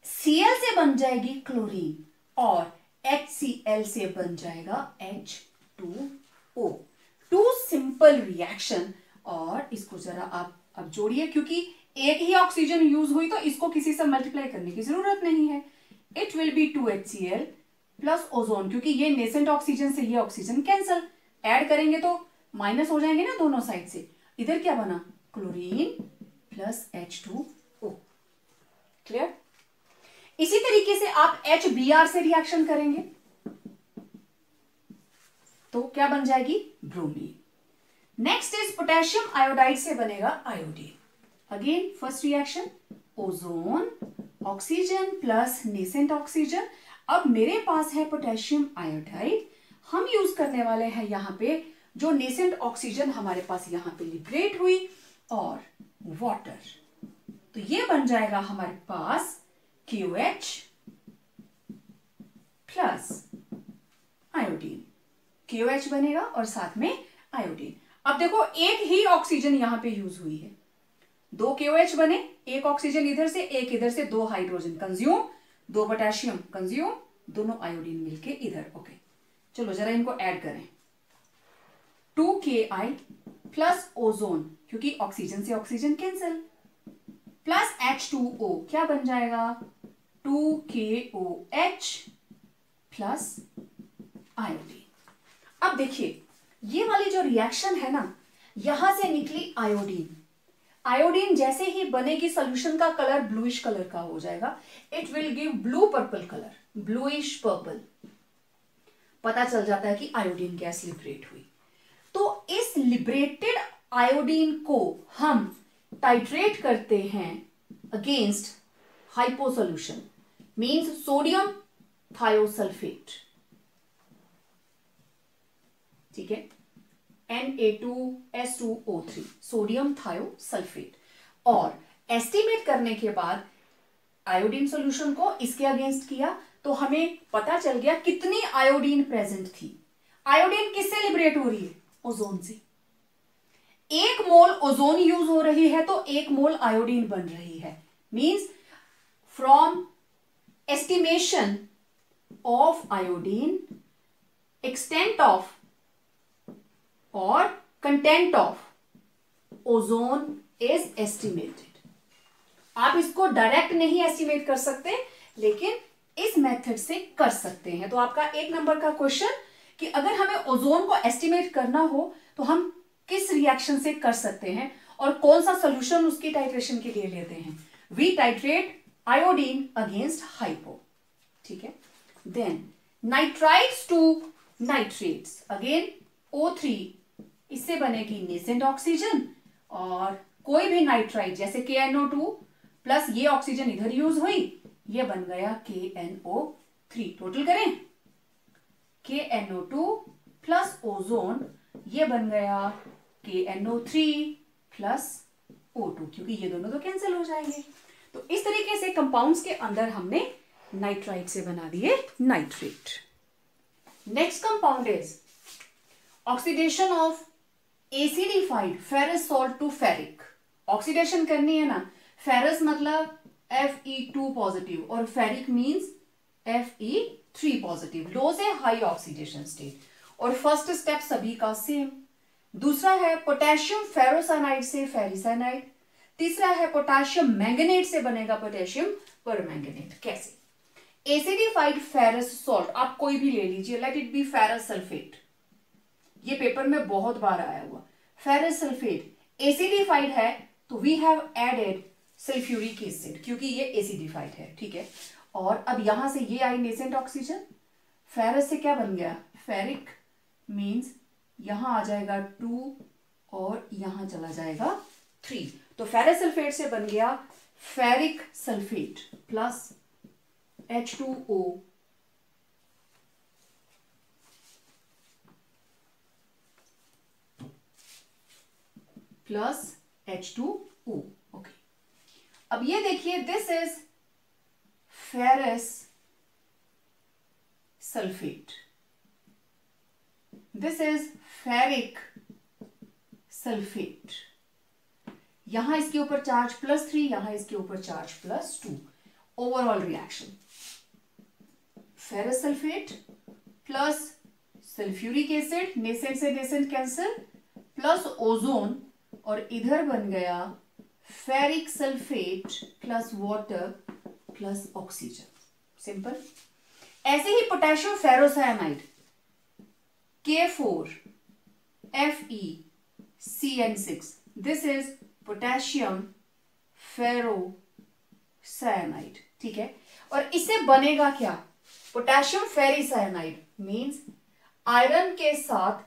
Cl से बन जाएगी क्लोरीन और HCl से बन जाएगा H2O। टू सिंपल रिएक्शन, और इसको जरा आप अब जोड़िए, क्योंकि एक ही ऑक्सीजन यूज हुई तो इसको किसी से मल्टीप्लाई करने की जरूरत नहीं है। It will B 2HCl plus ozone, क्योंकि ये नेसेंट ऑक्सीजन से ये ऑक्सीजन कैंसल, ऐड करेंगे तो माइनस हो जाएंगे ना दोनों साइड से। इधर क्या बना, क्लोरीन प्लस H2O। क्लियर। इसी तरीके से आप HBr से रिएक्शन करेंगे तो क्या बन जाएगी, bromine. Next is potassium iodide से बनेगा iodine. Again first reaction, ozone, oxygen plus nascent oxygen. अब मेरे पास है पोटेशियम आयोडाइड, हम यूज करने वाले हैं यहां पे जो नेसेंट ऑक्सीजन हमारे पास यहां पे लिबरेट हुई, और वाटर, तो ये बन जाएगा हमारे पास KOH प्लस आयोडीन। KOH बनेगा और साथ में आयोडीन। अब देखो एक ही ऑक्सीजन यहां पे यूज हुई है, 2 KOH बने, एक ऑक्सीजन इधर से एक इधर से, 2 हाइड्रोजन कंज्यूम, 2 पोटेशियम कंज्यूम, दोनों आयोडीन मिलके इधर। ओके, चलो जरा इनको ऐड करें, 2Ki प्लस ओजोन, क्योंकि ऑक्सीजन से ऑक्सीजन कैंसिल, प्लस H2O, क्या बन जाएगा, 2KOH प्लस आयोडीन। अब देखिए ये वाली जो रिएक्शन है ना, यहां से निकली आयोडीन, आयोडीन जैसे ही बनेगी सॉल्यूशन का कलर ब्लूइश कलर का हो जाएगा, it will give blue purple colour, bluish purple, पता चल जाता है कि आयोडीन गैस लिबरेट हुई। तो इस लिबरेटेड आयोडीन को हम टाइट्रेट करते हैं against hypo solution, means sodium thiosulphate, ठीक है, Na2S2O3, सोडियम थायोसल्फेट। और एस्टिमेट करने के बाद आयोडीन सॉल्यूशन को इसके अगेंस्ट किया तो हमें पता चल गया कितनी आयोडीन प्रेजेंट थी। आयोडीन किससे लिबरेट हो रही है, ओजोन से। 1 मोल ओजोन यूज हो रही है तो 1 मोल आयोडीन बन रही है, means from estimation of iodine, extent of और content of ozone is estimated. आप इसको डायरेक्ट नहीं एस्टिमेट कर सकते, लेकिन इस मेथड से कर सकते हैं। तो आपका 1 नंबर का क्वेश्चन कि अगर हमें ओजोन को एस्टिमेट करना हो तो हम किस रिएक्शन से कर सकते हैं और कौन सा सोल्यूशन उसकी टाइट्रेशन के लिए लेते हैं। We titrate iodine against hypo, ठीक है। Then nitrides to nitrates, again O3, इससे बनेगी नेसेंट ऑक्सीजन, और कोई भी नाइट्राइड जैसे KNO2 प्लस ये ऑक्सीजन इधर यूज हुई, ये बन गया KNO3। टोटल करें, KNO2 प्लस ओजोन, ये बन गया KNO3 प्लस O2, क्योंकि ये दोनों तो कैंसिल हो जाएंगे। तो इस तरीके से कंपाउंड्स के अंदर हमने नाइट्राइड से बना दिए nitrate. Next compound is oxidation of acidified ferrous salt to ferric. Oxidation करनी है ना, फेरस मतलब Fe2 पॉजिटिव और फेरिक मींस Fe3 पॉजिटिव, लो से हाई ऑक्सीडेशन स्टेट। और फर्स्ट स्टेप सभी का सेम। दूसरा है पोटेशियम फेरोसाइनाइड से फेरिसाइनाइड। तीसरा है पोटेशियम मैंगनेट से बनेगा पोटेशियम परमैंगनेट। कैसे? एसिडिफाइड फेरस सॉल्ट, आप कोई भी ले लीजिए, let it be ferrous sulphate, ये पेपर में बहुत बार आया हुआ। फेरस सल्फेट एसिडिफाइड है तो we have added sulphuric acid, क्योंकि ये एसिडिफाइड है, ठीक है। और अब यहां से ये आई नेसेंट ऑक्सीजन, फेरस से क्या बन गया? फेरिक मींस यहां आ जाएगा 2 और यहां चला जाएगा 3, तो फेरस सल्फेट से बन गया ferric sulphate plus H2O plus H2O। Okay, अब ये देखिए, this is ferrous sulphate, this is ferric sulphate. यहां इसके ऊपर चार्ज +3, यहां इसके ऊपर charge +2। Overall reaction ferrous sulphate plus sulphuric acid, nascent से नेसेंट कैंसिल, प्लस ओजोन, और इधर बन गया ferric sulphate plus water plus oxygen. Simple. ऐसे ही potassium ferrocyanide K4FeCN6, this is potassium ferrocyanide, ठीक है। और इससे बनेगा क्या? पोटेशियम फेरिसाइनाइड मींस आयरन के साथ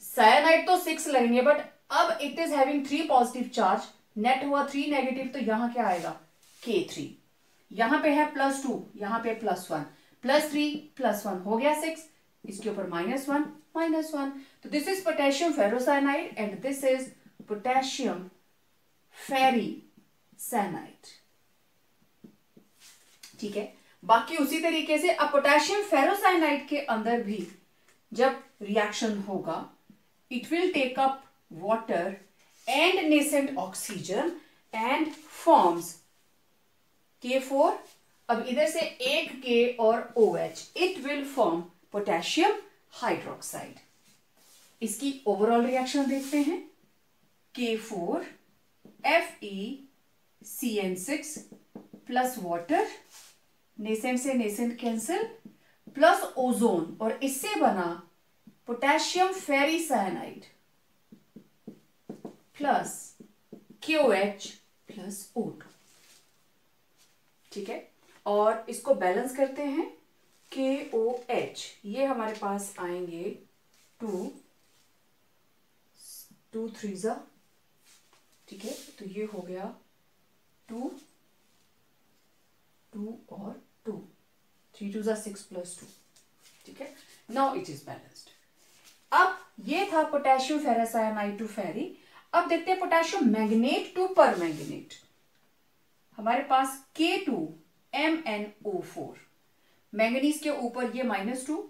साइनाइड तो 6 लगेंगे, बट अब it is having 3 positive charge, net हुआ 3 नेगेटिव, तो यहां क्या आएगा? K3। यहां पे है +2, यहां पे +1, +3 +1 हो गया 6, इसके ऊपर -1 -1, तो this is potassium ferrocyanide and this is potassium ferricyanide, ठीक है। बाकी उसी तरीके से अब पोटेशियम फेरोसाइनाइड के अंदर भी जब रिएक्शन होगा, it will take up water and nascent oxygen and forms K4। अब इधर से एक K और OH, it will form potassium hydroxide. इसकी ओवरऑल रिएक्शन देखते हैं। K4FeCN6 प्लस वाटर, नेसेंट से नेसेंट कैंसिल, प्लस ओजोन, और इससे बना potassium ferricyanide plus KOH plus O2, ठीक है। और इसको बैलेंस करते हैं। KOH ये हमारे पास आएंगे 2 3 ठीक है, तो ये हो गया 2 2 और 2, 3 2 6 + 2, ठीक है। Now it is balanced. अब ये था पोटेशियम फेरोसाइनाइड टू फेरी। अब देखते हैं पोटेशियम मैंगनेट टू परमैंगनेट। हमारे पास K2MnO4, मैंगनीज के ऊपर ये -2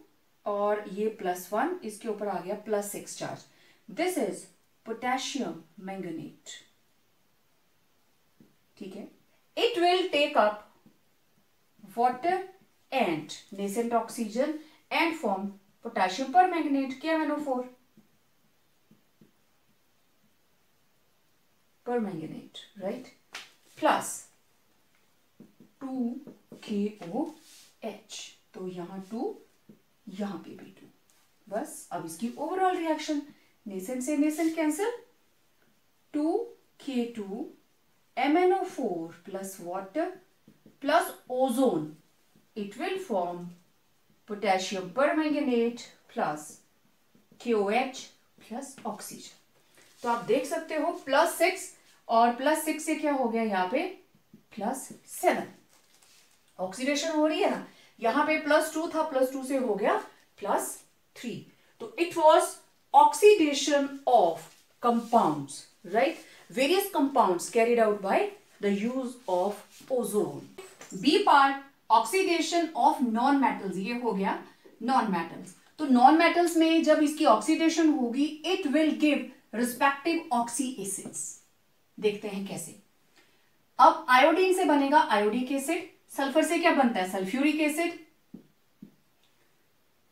और ये +1, इसके ऊपर आ गया +6 charge, this is potassium manganate, ठीक है। It will take up water and nascent oxygen and form potassium permanganate KMnO4 permanganate, right, plus 2KOH, तो यहां 2 यहां पे भी 2, बस। अब इसकी ओवरऑल रिएक्शन, नेसेंट से nascent cancel, 2K2MnO4 plus water plus ozone, it will form potassium permanganate plus KOH plus oxygen। तो आप देख सकते हो +6 और +6 से क्या हो गया यहाँ पे +7, ऑक्सीडेशन हो रही है ना। यहाँ पे +2 था, +2 से हो गया +3, तो it was oxidation of compounds, right, various compounds carried out by the use of ozone. B part oxidation of non metals, ये हो गया नॉन मेटल्स। तो नॉन मेटल्स में जब इसकी ऑक्सीडेशन होगी, it will give respective oxy acids, देखते हैं कैसे। अब आयोडीन से बनेगा आयोडिक एसिड, सल्फर से क्या बनता है सल्फ्यूरिक एसिड,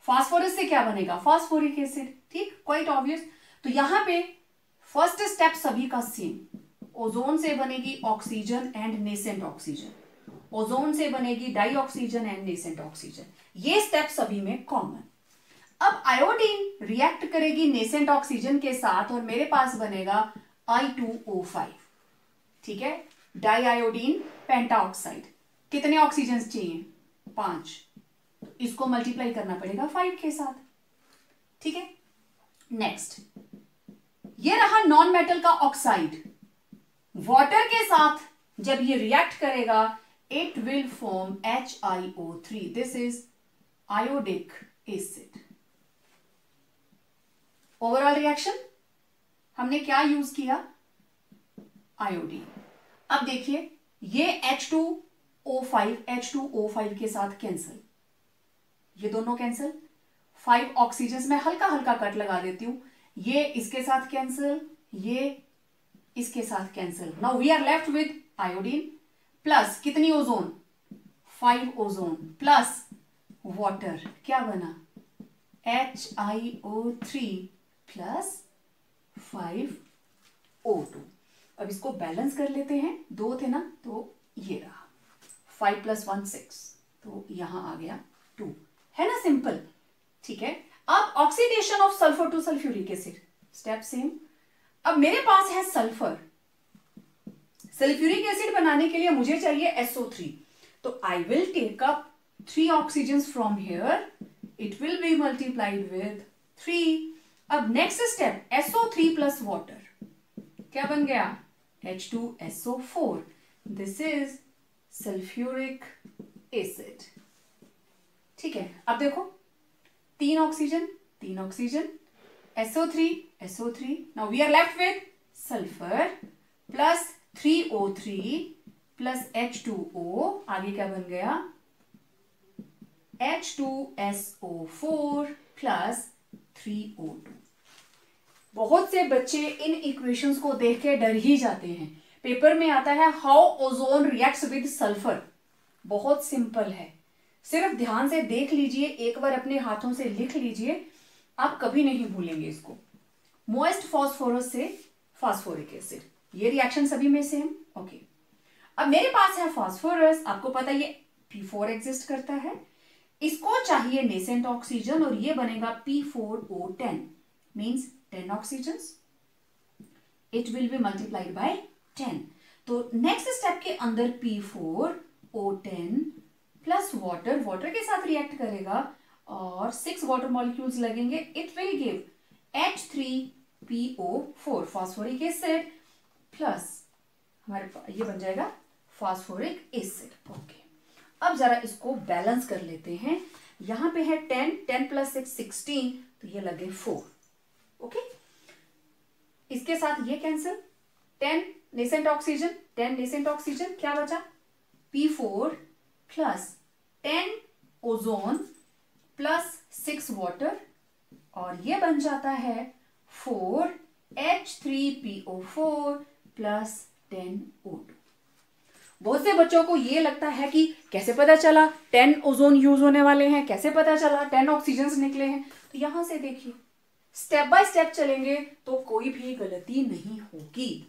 फास्फोरस से क्या बनेगा फास्फोरिक एसिड। ठीक, क्वाइट ऑब्वियस। तो यहां पे फर्स्ट स्टेप सभी का सेम, ओजोन से बनेगी oxygen and nascent oxygen, ozone से बनेगी dioxygen and nascent oxygen, ये स्टेप सभी में कॉमन। अब आयोडीन रिएक्ट करेगी नेसेंट ऑक्सीजन के साथ और मेरे पास बनेगा I2O5। ठीक है, डाई आयोडीन पेंटाऑक्साइड। कितने ऑक्सीजन चाहिए 5, इसको मल्टीप्लाई करना पड़ेगा 5 के साथ। ठीक है, नेक्स्ट ये रहा नॉन मेटल का ऑक्साइड, वाटर के साथ जब ये रिएक्ट करेगा it will form HiO3, this is iodic acid. Overall reaction हमने क्या यूज किया आयोडीन। अब देखिए ये H2O5 के साथ कैंसिल, ये दोनों कैंसिल, 5 ऑक्सीजन में हल्का हल्का कट लगा देती हूं, ये इसके साथ कैंसिल, ये इसके साथ cancel. Now we are left with iodine plus कितनी ओजोन 5 ओजोन प्लस वाटर, क्या बना HiO3 प्लस 5O2। अब इसको बैलेंस कर लेते हैं, 2 थे ना तो ये रहा 5 + 1 6, तो यहां आ गया 2, है ना सिंपल। ठीक है, अब oxidation of sulphur to sulphuric acid, step same. अब मेरे पास है सल्फर, सल्फ्यूरिक एसिड बनाने के लिए मुझे चाहिए SO3, तो I will take up 3 oxygen from here, it will be multiplied with 3। अब next step SO3 plus water, क्या बन गया H2SO4, this is sulphuric acid. ठीक है, अब देखो 3 oxygen SO3, now we are left with sulphur plus 3O3 plus H2O, आगे क्या बन गया H2SO4 प्लस 3O2। बहुत से बच्चे इन इक्वेशंस को देख के डर ही जाते हैं। पेपर में आता है how ozone reacts with sulphur, बहुत सिंपल है, सिर्फ ध्यान से देख लीजिए, एक बार अपने हाथों से लिख लीजिए, आप कभी नहीं भूलेंगे इसको। मोइस्ट फॉस्फोरस से फास्फोरिक एसिड, ये रिएक्शन सभी में सेम। ओके, अब मेरे पास है फास्फोरस, आपको पता है ये P4 एग्जिस्ट करता है, इसको चाहिए नेसेंट ऑक्सीजन और ये बनेगा P4O10, means 10 oxygen, it will be multiplied bye 10। तो नेक्स्ट स्टेप के अंदर P4O10 प्लस वाटर के साथ रिएक्ट करेगा और 6 वाटर मॉलिक्यूल्स लगेंगे, it will give H3PO4 phosphoric acid plus हमारे ये बन जाएगा फास्फोरिक एसिड। ओके, अब जरा इसको बैलेंस कर लेते हैं, यहां पे है 10 प्लस 6 16, तो ये लगे 4। ओके, इसके साथ ये कैंसिल, 10 नेसेंट ऑक्सीजन, क्या बचा P4 plus 10 ozone plus 6 water, और ये बन जाता है 4 H3PO4 प्लस 10O2। बहुत से बच्चों को ये लगता है कि कैसे पता चला 10 ओजोन यूज होने वाले हैं, कैसे पता चला 10 ऑक्सीजन निकले हैं। तो यहां से देखिए स्टेप बाय स्टेप चलेंगे तो कोई भी गलती नहीं होगी।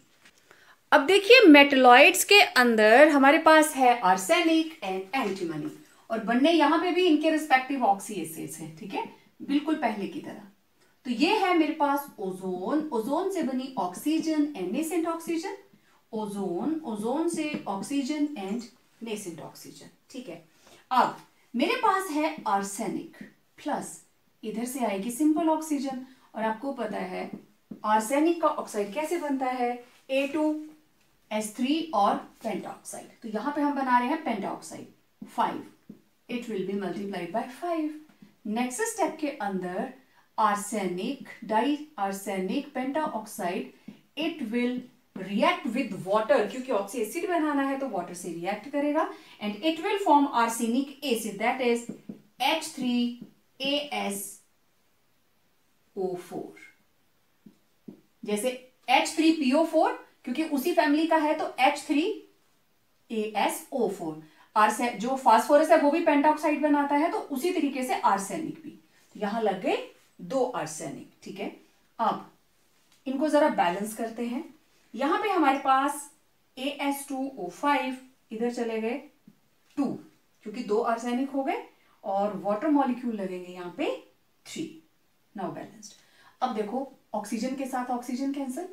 अब देखिए मेटलॉइड्स के अंदर हमारे पास है आर्सेनिक एंड एंटीमनी, और बनने यहां पे भी इनके रिस्पेक्टिव ऑक्सी एसिड्स हैं। ठीक है, बिल्कुल पहले की तरह। तो ये है मेरे पास ओजोन से बनी oxygen and nascent oxygen, ozone से ऑक्सीजन एंड नेसेंट ऑक्सीजन। ठीक है, अब मेरे पास है आर्सेनिक प्लस इधर से आएगी सिंपल ऑक्सीजन, और आपको पता है आर्सेनिक का ऑक्साइड कैसे बनता है A2S3 और पेंटाऑक्साइड। तो यहां पे हम बना रहे हैं pentaoxide 5, it will be multiplied by 5। Next step के अंदर arsenic diarsenic pentaoxide, it will react with water, क्योंकि ऑक्सी एसिड बनाना है तो वाटर से रिएक्ट करेगा, and it will form arsenic acid, that is H3AsO4। जैसे H3PO4 क्योंकि उसी फैमिली का है, तो H3AsO4। आर्सेन जो फास्फोरस है वो भी पेंटॉक्साइड बनाता है, तो उसी तरीके से आर्सेनिक भी। तो यहां लग गए 2 आर्सेनिक। ठीक है, अब इनको जरा बैलेंस करते हैं। यहां पे हमारे पास AS2O5 इधर चले गए 2, क्योंकि 2 आर्सेनिक हो गए, और वाटर मॉलिक्यूल लगेंगे यहां पे 3। Now balanced. अब देखो, ऑक्सीजन के साथ ऑक्सीजन कैंसिल,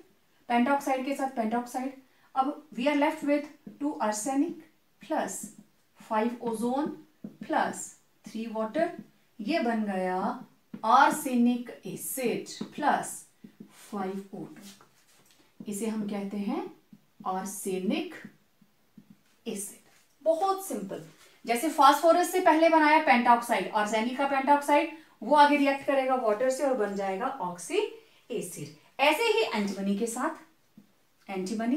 पेंटॉक्साइड के साथ पेंटॉक्साइड। अब we are left with 2 arsenic plus 5 ozone plus 3 water. ये बन गया आर्सेनिक एसिड प्लस 5 O2। इसे हम कहते हैं आर्सेनिक एसिड। बहुत सिंपल। जैसे फास्फोरस से पहले बनाया पेंटॉक्साइड, आर्सेनिक का पेंटॉक्साइड, वो आगे रिएक्ट करेगा वाटर से और बन जाएगा ऑक्सी एसिड। ऐसे ही एंटीमनी के साथ, एंटीमनी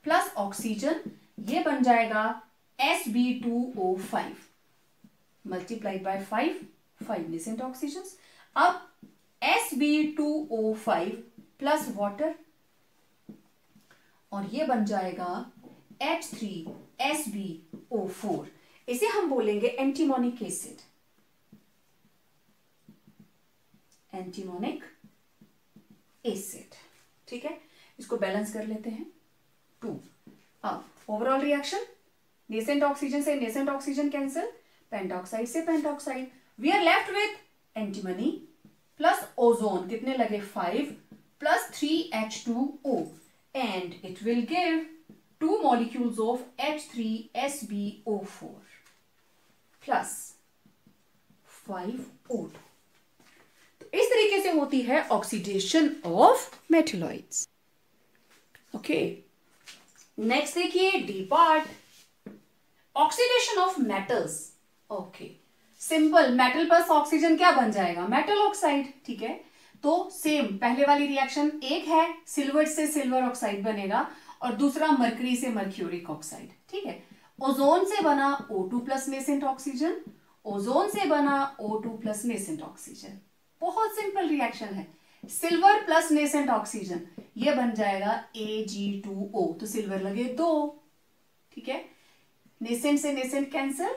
प्लस ऑक्सीजन, ये बन जाएगा Sb2O5 multiplied by 5 nascent oxygen. अब Sb2O5 प्लस वाटर, और ये बन जाएगा H3SbO4। इसे हम बोलेंगे एंटीमोनिक एसिड, एंटीमोनिक एसिड। ठीक है, इसको बैलेंस कर लेते हैं 2। अब ओवरऑल रिएक्शन, नेसेंट ऑक्सीजन से नेसेंट ऑक्सीजन कैंसिल, पेंटॉक्साइड से pentoxide, we are left with antimony plus ozone, कितने लगे 5 plus 3H2O, and it will give 2 molecules of H3SbO4 plus 5 O2। तो इस तरीके से होती है oxidation of metalloids. Okay, next देखिए D part, oxidation of metals. Okay, simple, metal plus oxygen क्या बन जाएगा, मेटल ऑक्साइड। ठीक है, तो सेम पहले वाली रिएक्शन, एक है सिल्वर से सिल्वर ऑक्साइड बनेगा और दूसरा मरकरी से मर्क्यूरिक ऑक्साइड। ठीक है, ओजोन से बना O2 plus nascent oxygen, ozone से बना O2 प्लस नेसेंट ऑक्सीजन। बहुत सिंपल रिएक्शन है। सिल्वर प्लस नेसेंट ऑक्सीजन, ये बन जाएगा Ag2O, तो सिल्वर लगे 2। ठीक है, नेसेंट से nascent cancel,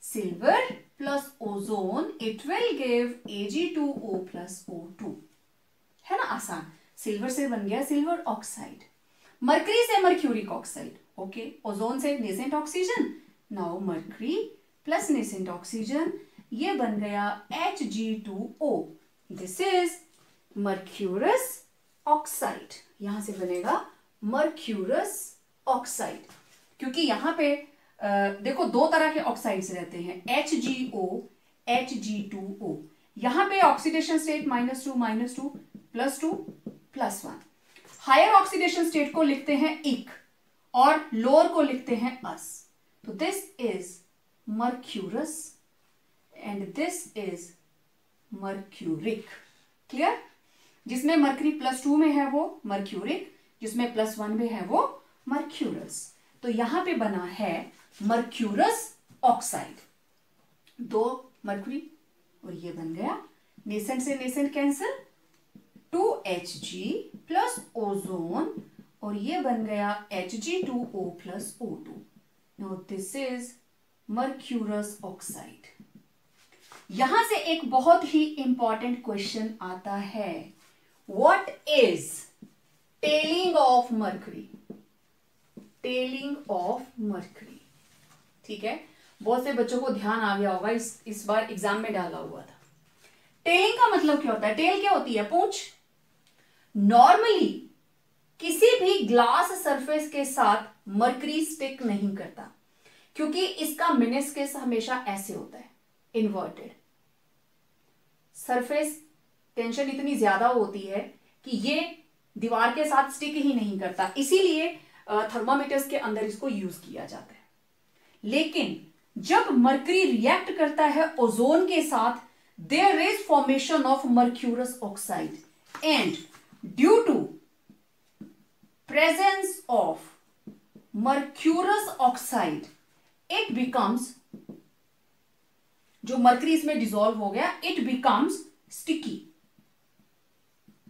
silver plus ozone, it will give Ag2O plus O2। है ना आसान, सिल्वर से बन गया सिल्वर ऑक्साइड, मरकरी से मर्क्यूरिक ऑक्साइड। ओके, ओजोन से nascent oxygen, now mercury plus nascent oxygen, ये बन गया Hg2O, this is mercurous oxide. यहां से बनेगा मर्क्यूरस ऑक्साइड, क्योंकि यहां पे देखो 2 तरह के ऑक्साइड्स रहते हैं, HgO, Hg2O। यहां पे oxidation state -2 -2 +2 +1। Higher oxidation state को लिखते हैं इक और लोअर को लिखते हैं अस। तो this is mercurous and this is mercuric. Clear? जिसमें मरकरी +2 में है वो मर्क्यूरिक, जिसमें +1 में है वो मर्क्यूरस। तो यहां पे बना है मर्क्यूरस ऑक्साइड, 2 मरकरी, और ये बन गया नेसेंट से nascent cancel, 2Hg plus ozone, और ये बन गया Hg2O plus O2। Now this is mercurous oxide. यहां से एक बहुत ही इंपॉर्टेंट क्वेश्चन आता है, what is telling of mercury? Telling of mercury. ठीक है, बहुत से बच्चों को ध्यान आ गया होगा, इस बार एग्जाम में डाला हुआ था। टेलिंग का मतलब क्या होता है? टेल क्या होती है? पूंछ। नॉर्मली किसी भी ग्लास सरफेस के साथ मर्करी स्टिक नहीं करता, क्योंकि इसका मेनिस्कस हमेशा ऐसे होता है, इन्वर्टेड। सरफेस टेंशन इतनी ज्यादा होती है कि ये दीवार के साथ स्टिक ही नहीं करता, इसीलिए थर्मामीटर्स के अंदर इसको यूज किया जाता है। लेकिन जब मर्करी रिएक्ट करता है ओजोन के साथ, there is formation of mercurous oxide, and due to presence of mercurous oxide it becomes, जो मर्करी इसमें डिसॉल्व हो गया, it becomes sticky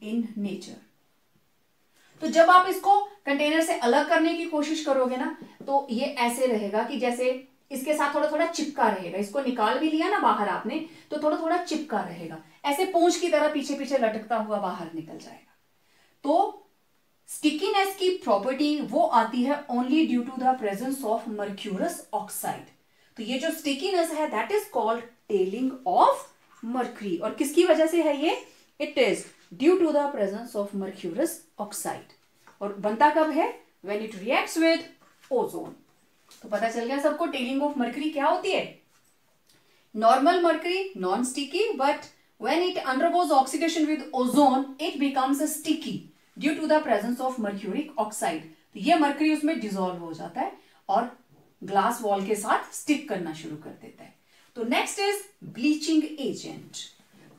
in nature. तो जब आप इसको कंटेनर से अलग करने की कोशिश करोगे ना, तो ये ऐसे रहेगा कि जैसे इसके साथ थोड़ा थोड़ा चिपका रहेगा। इसको निकाल भी लिया ना बाहर आपने, तो थोड़ा थोड़ा चिपका रहेगा, ऐसे पूंछ की तरह पीछे पीछे लटकता हुआ बाहर निकल जाएगा। तो स्टिकीनेस की प्रॉपर्टी वो आती है only due to the presence of mercurous oxide. तो ये जो स्टिकीनेस है that is called tailing of mercury. और किसकी वजह से है ये? It is due to the presence of mercurous oxide. और बनता कब है? When it reacts with ozone. तो पता चल गया सबको टेलिंग ऑफ मर्क्यूरी क्या होती है। Normal mercury non sticky, but when it undergoes oxidation with ozone it becomes sticky due to the presence of mercuric oxide. तो ये मर्क्यूरी उसमें डिसॉल्व हो जाता है और ग्लास वॉल के साथ स्टिक करना शुरू कर देता है। तो next is bleaching agent.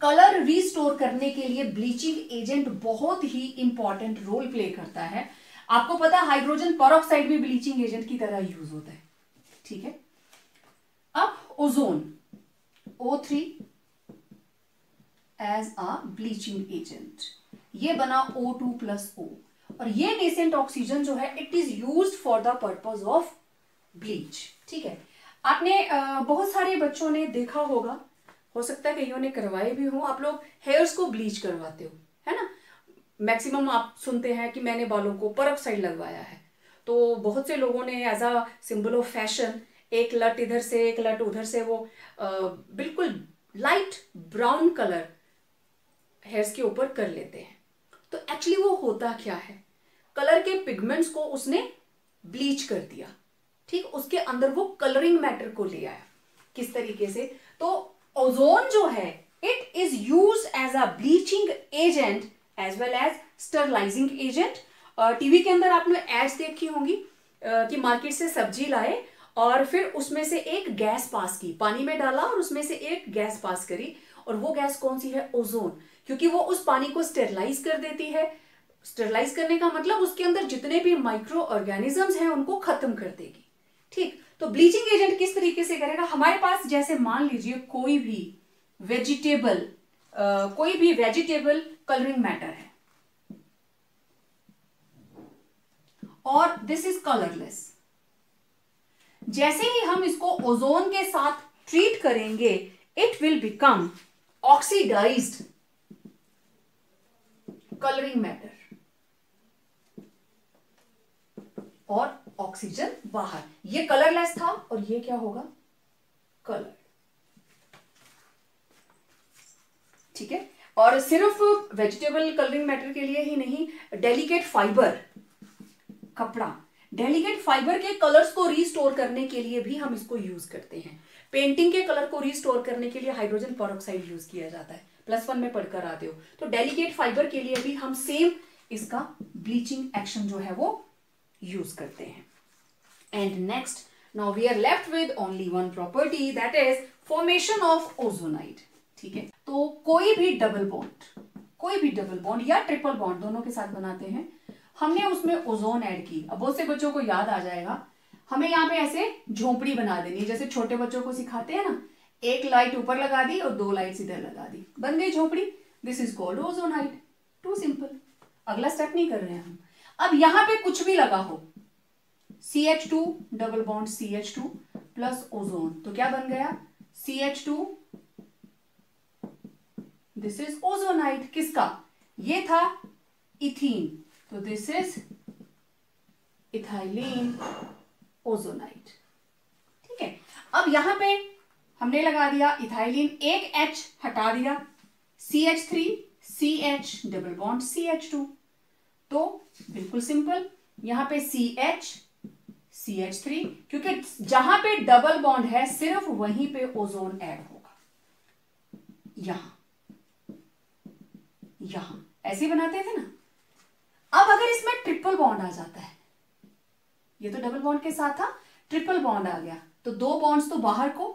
Colour restore करने के लिए ब्लीचिंग एजेंट बहुत ही इंपॉर्टेंट रोल प्ले करता है। आपको पता है हाइड्रोजन पेरोक्साइड भी ब्लीचिंग एजेंट की तरह यूज होता है, ठीक है। अब ozone O3 as a bleaching agent, ये बना O2+O, और ये नेसेंट ऑक्सीजन जो है it is used for the purpose of bleach, ठीक है। आपने बहुत सारे बच्चों ने देखा होगा, हो सकता है कईयों ने करवाए भी हो, आप लोग हेयर्स को ब्लीच करवाते हो, है ना। मैक्सिमम आप सुनते हैं कि मैंने बालों को पेरोक्साइड लगवाया है। तो बहुत से लोगों ने as a symbol of fashion एक लट इधर से एक लट उधर से वो बिल्कुल लाइट ब्राउन कलर हेयर्स के ऊपर कर लेते हैं। तो एक्चुअली वो होता क्या है, कलर के पिगमेंट्स को उसने ब्लीच कर दिया, ठीक। उसके अंदर वो कलरिंग मैटर को ले आया। किस तरीके से? तो ओजोन जो है it is used as a bleaching agent as well as sterilising agent. TV के अंदर आपने एड्स देखी होंगी कि मार्केट से सब्जी लाए और फिर उसमें से एक गैस पास की, पानी में डाला और उसमें से एक गैस पास करी, और वो गैस कौन सी है? ओजोन, क्योंकि वो उस पानी को स्टेरलाइज कर देती है। स्टेरलाइज करने का मतलब उसके अंदर जितने भी माइक्रो ऑर्गेनिजम्स हैं उनको खत्म कर देगी, ठीक। तो ब्लीचिंग एजेंट किस तरीके से करेगा? हमारे पास जैसे मान लीजिए कोई भी वेजिटेबल कलरिंग मैटर है और दिस इज कलरलेस। जैसे ही हम इसको ओजोन के साथ ट्रीट करेंगे it will become oxidised colouring matter और ऑक्सीजन बाहर। ये कलरलेस था और ये क्या होगा? कलर, ठीक है। और सिर्फ वेजिटेबल कलरिंग मैटर के लिए ही नहीं, डेलिकेट फाइबर, कपड़ा, डेलिकेट फाइबर के कलर्स को रिस्टोर करने के लिए भी हम इसको यूज करते हैं। पेंटिंग के कलर को रिस्टोर करने के लिए हाइड्रोजन पेरोक्साइड यूज किया जाता है, +1 में पढ़कर आते हो। तो डेलिकेट फाइबर के लिए भी हम सेम इसका ब्लीचिंग एक्शन जो है वो यूज करते हैं। And next, now we are left with only one property that is formation of ozonide, ठीक है। तो कोई भी डबल बॉन्ड या ट्रिपल बॉन्ड दोनों के साथ बनाते हैं, हमने उसमें ओजोन ऐड की। अब बहुत से बच्चों को याद आ जाएगा, हमें यहाँ पे ऐसे झोंपड़ी बना देनी है, जैसे छोटे बच्चों को सिखाते हैं ना, एक लाइट ऊपर लगा दी और 2 लाइट्स इधर लगा दी, बन गई झोंपड़ी। This is called ozonide, too simple. अगला स्टेप नहीं कर रहे हैं हम। अब यहां पे कुछ भी लगा हो, CH2 double bond CH2 plus ozone, तो क्या बन गया? CH2, this is ozonide. किसका? ये था इथीन, तो दिस इज इथाइलिन ओजोनाइड, ठीक है। अब यहां पे हमने लगा दिया इथाइलिन, एक H हटा दिया, CH3 CH double bond CH2, तो बिल्कुल सिंपल, यहां पे CH CH3, क्योंकि जहां पे डबल बॉन्ड है सिर्फ वहीं पे ओजोन ऐड होगा। यहां ऐसे बनाते थे ना। अब अगर इसमें ट्रिपल बॉन्ड आ जाता है, ये तो डबल बॉन्ड के साथ था, ट्रिपल बॉन्ड आ गया, तो 2 बॉन्ड्स तो बाहर को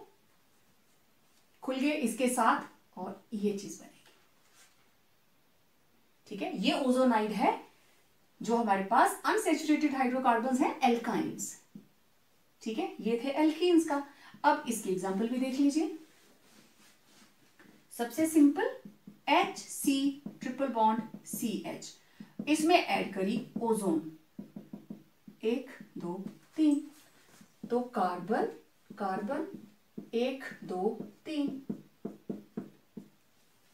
खुल गए इसके साथ, और ये चीज बनेगी, ठीक है। ये ओजोनाइड है जो हमारे पास अनसैचुरेटेड हाइड्रोकार्बन्स हैं, एल्काइंस, ठीक है। ये थे एल्कीन्स का। अब इसकी एग्जांपल भी देख लीजिए। सबसे simple HC triple bond CH, इसमें ऐड करी ओजोन, 1 2 3, तो कार्बन कार्बन 1 2 3,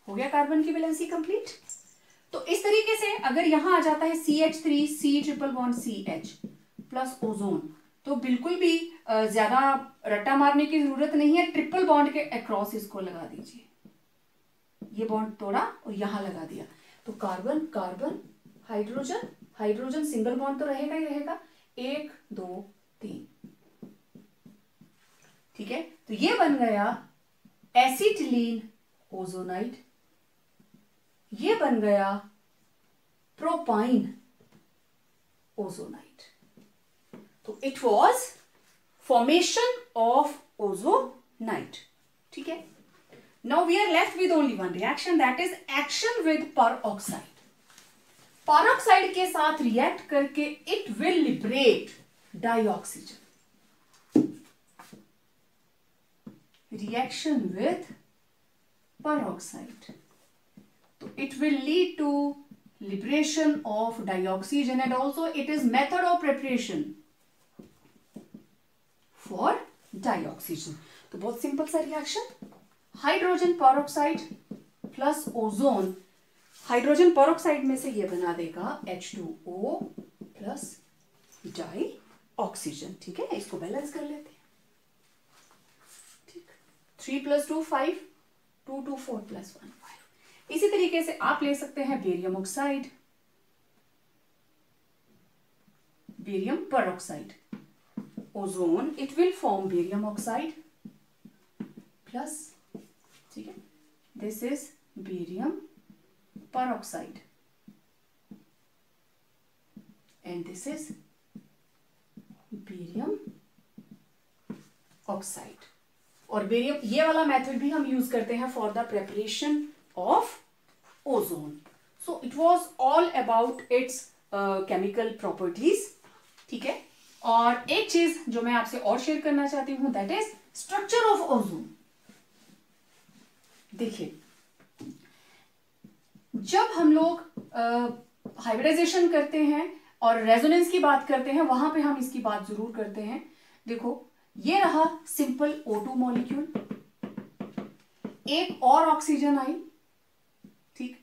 हो गया कार्बन की वैलेंसी कंप्लीट। तो इस तरीके से अगर यहां आ जाता है CH3 C triple bond CH plus ozone, तो बिल्कुल भी ज्यादा रट्टा मारने की जरूरत नहीं है, ट्रिपल बॉन्ड के अक्रॉस इसको लगा दीजिए, ये बॉन्ड तोड़ा और यहां लगा दिया, तो carbon carbon hydrogen hydrogen single bond तो रहेगा ही रहेगा, 1 2 3, ठीक है। तो ये बन गया एसिटिलीन ओजोनाइड, ये बन गया प्रोपाइन ओजोनाइड। तो it was formation of ozonide, ठीक है। Now we are left with only one reaction, that is action with peroxide. Peroxide के साथ रिएक्ट करके it will liberate dioxygen. Reaction with peroxide, so it will lead to liberation of dioxygen, and also it is method of preparation for dioxygen। तो बहुत simple सा reaction, hydrogen peroxide plus ozone, hydrogen peroxide में से ये बना देगा H2O plus dioxygen, ठीक है। इसको बैलेंस कर लेते हैं, 3 + 2 5, 2 2 4 + 1 5। इसी तरीके से आप ले सकते हैं barium oxide, barium peroxide, ozone, it will form barium oxide plus, ठीक है, this is barium peroxide and this is barium oxide. और बेरियम, ये वाला मेथड भी हम यूज करते हैं for the preparation of ozone. So it was all about it's chemical properties, ठीक है। और एक चीज जो मैं आपसे और शेयर करना चाहती हूं, that is structure of ozone. देखिए, जब हम लोग हाइब्रिडाइजेशन करते हैं और रेजोनेंस की बात करते हैं, वहां पे हम इसकी बात जरूर करते हैं। देखो, ये रहा सिंपल O2 मॉलिक्यूल, एक और ऑक्सीजन आई, ठीक,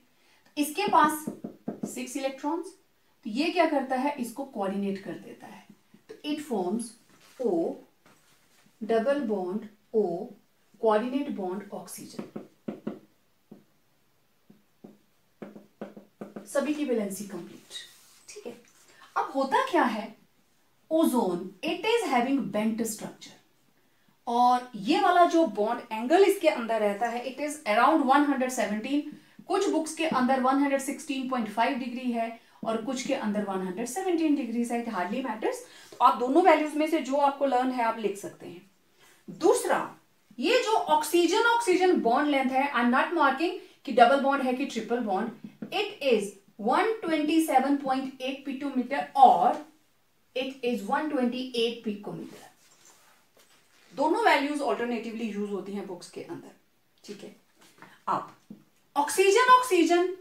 इसके पास 6 इलेक्ट्रॉन्स, तो ये क्या करता है, इसको कोऑर्डिनेट कर देता है, तो it forms O double bond O coordinate bond oxygen. सभी की वैलेंसी कंप्लीट, ठीक है। अब होता क्या है, ozone it is having bent structure, और ये वाला जो बॉन्ड एंगल इसके अंदर रहता है, इट इज अराउंड 117, कुछ बुक्स के अंदर 116.5 डिग्री है और कुछ के अंदर 117 डिग्री है, इट हार्डली मैटर्स। तो आप दोनों वैल्यूज में से जो आपको लर्न है आप लिख सकते हैं। दूसरा, ये जो ऑक्सीजन ऑक्सीजन बॉन्ड लेंथ है, आई एम नॉट मार्किंग कि डबल बॉन्ड है कि triple bond, it is 127.8 picometre और इट इज 128 पिकोमीटर। दोनों वैल्यूज ऑल्टरनेटिवली यूज होती हैं बुक्स के अंदर, ठीक है। अब oxygen oxygen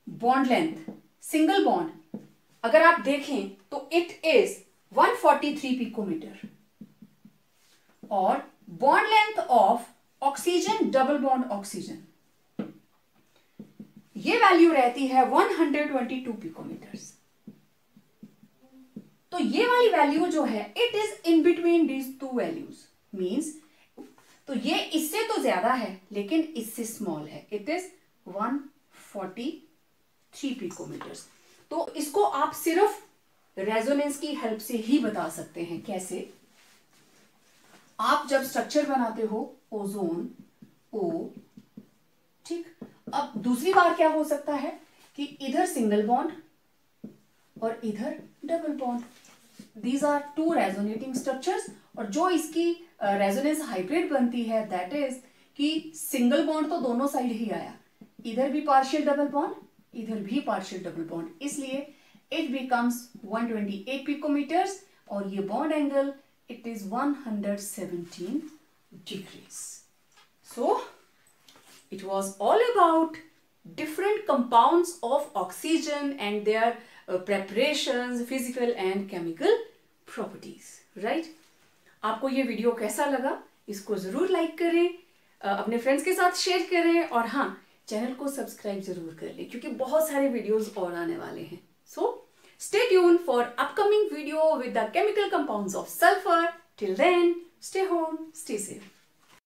bond length single bond अगर आप देखें तो इट इज 143 पिकोमीटर, और bond length of oxygen double bond oxygen, ये वैल्यू रहती है 122 पिकोमीटर्स। तो ये वाली वैल्यू जो है, it is in between these two values, means तो ये इससे तो ज्यादा है लेकिन इससे स्मॉल है, इट इज 143 पिकोमीटर्स। तो इसको आप सिर्फ रेजोनेंस की हेल्प से ही बता सकते हैं। कैसे? आप जब स्ट्रक्चर बनाते हो ओजोन ओ, ठीक, अब दूसरी बार क्या हो सकता है कि इधर सिंगल बॉन्ड और इधर double bond, these are two resonating structures, और जो इसकी रेजोनेंस हाइब्रिड बनती है दैट इज कि सिंगल बॉन्ड तो दोनों साइड ही आया, इधर भी पार्शियल डबल बॉन्ड इधर भी पार्शियल डबल बॉन्ड, इसलिए इट बिकम्स 128 पिकोमीटर्स और ये bond angle it is 117 degrees. So it was all about different compounds of oxygen and their preparations, physical and chemical properties, right? आपको ये video कैसा लगा? इसको जरूर लाइक करें, अपने फ्रेंड्स के साथ शेयर करें और हाँ, चैनल को सब्सक्राइब जरूर कर लें क्योंकि बहुत सारे वीडियोस और आने वाले हैं. So stay tuned for upcoming video with the chemical compounds of sulfur. Till then, stay home, stay safe.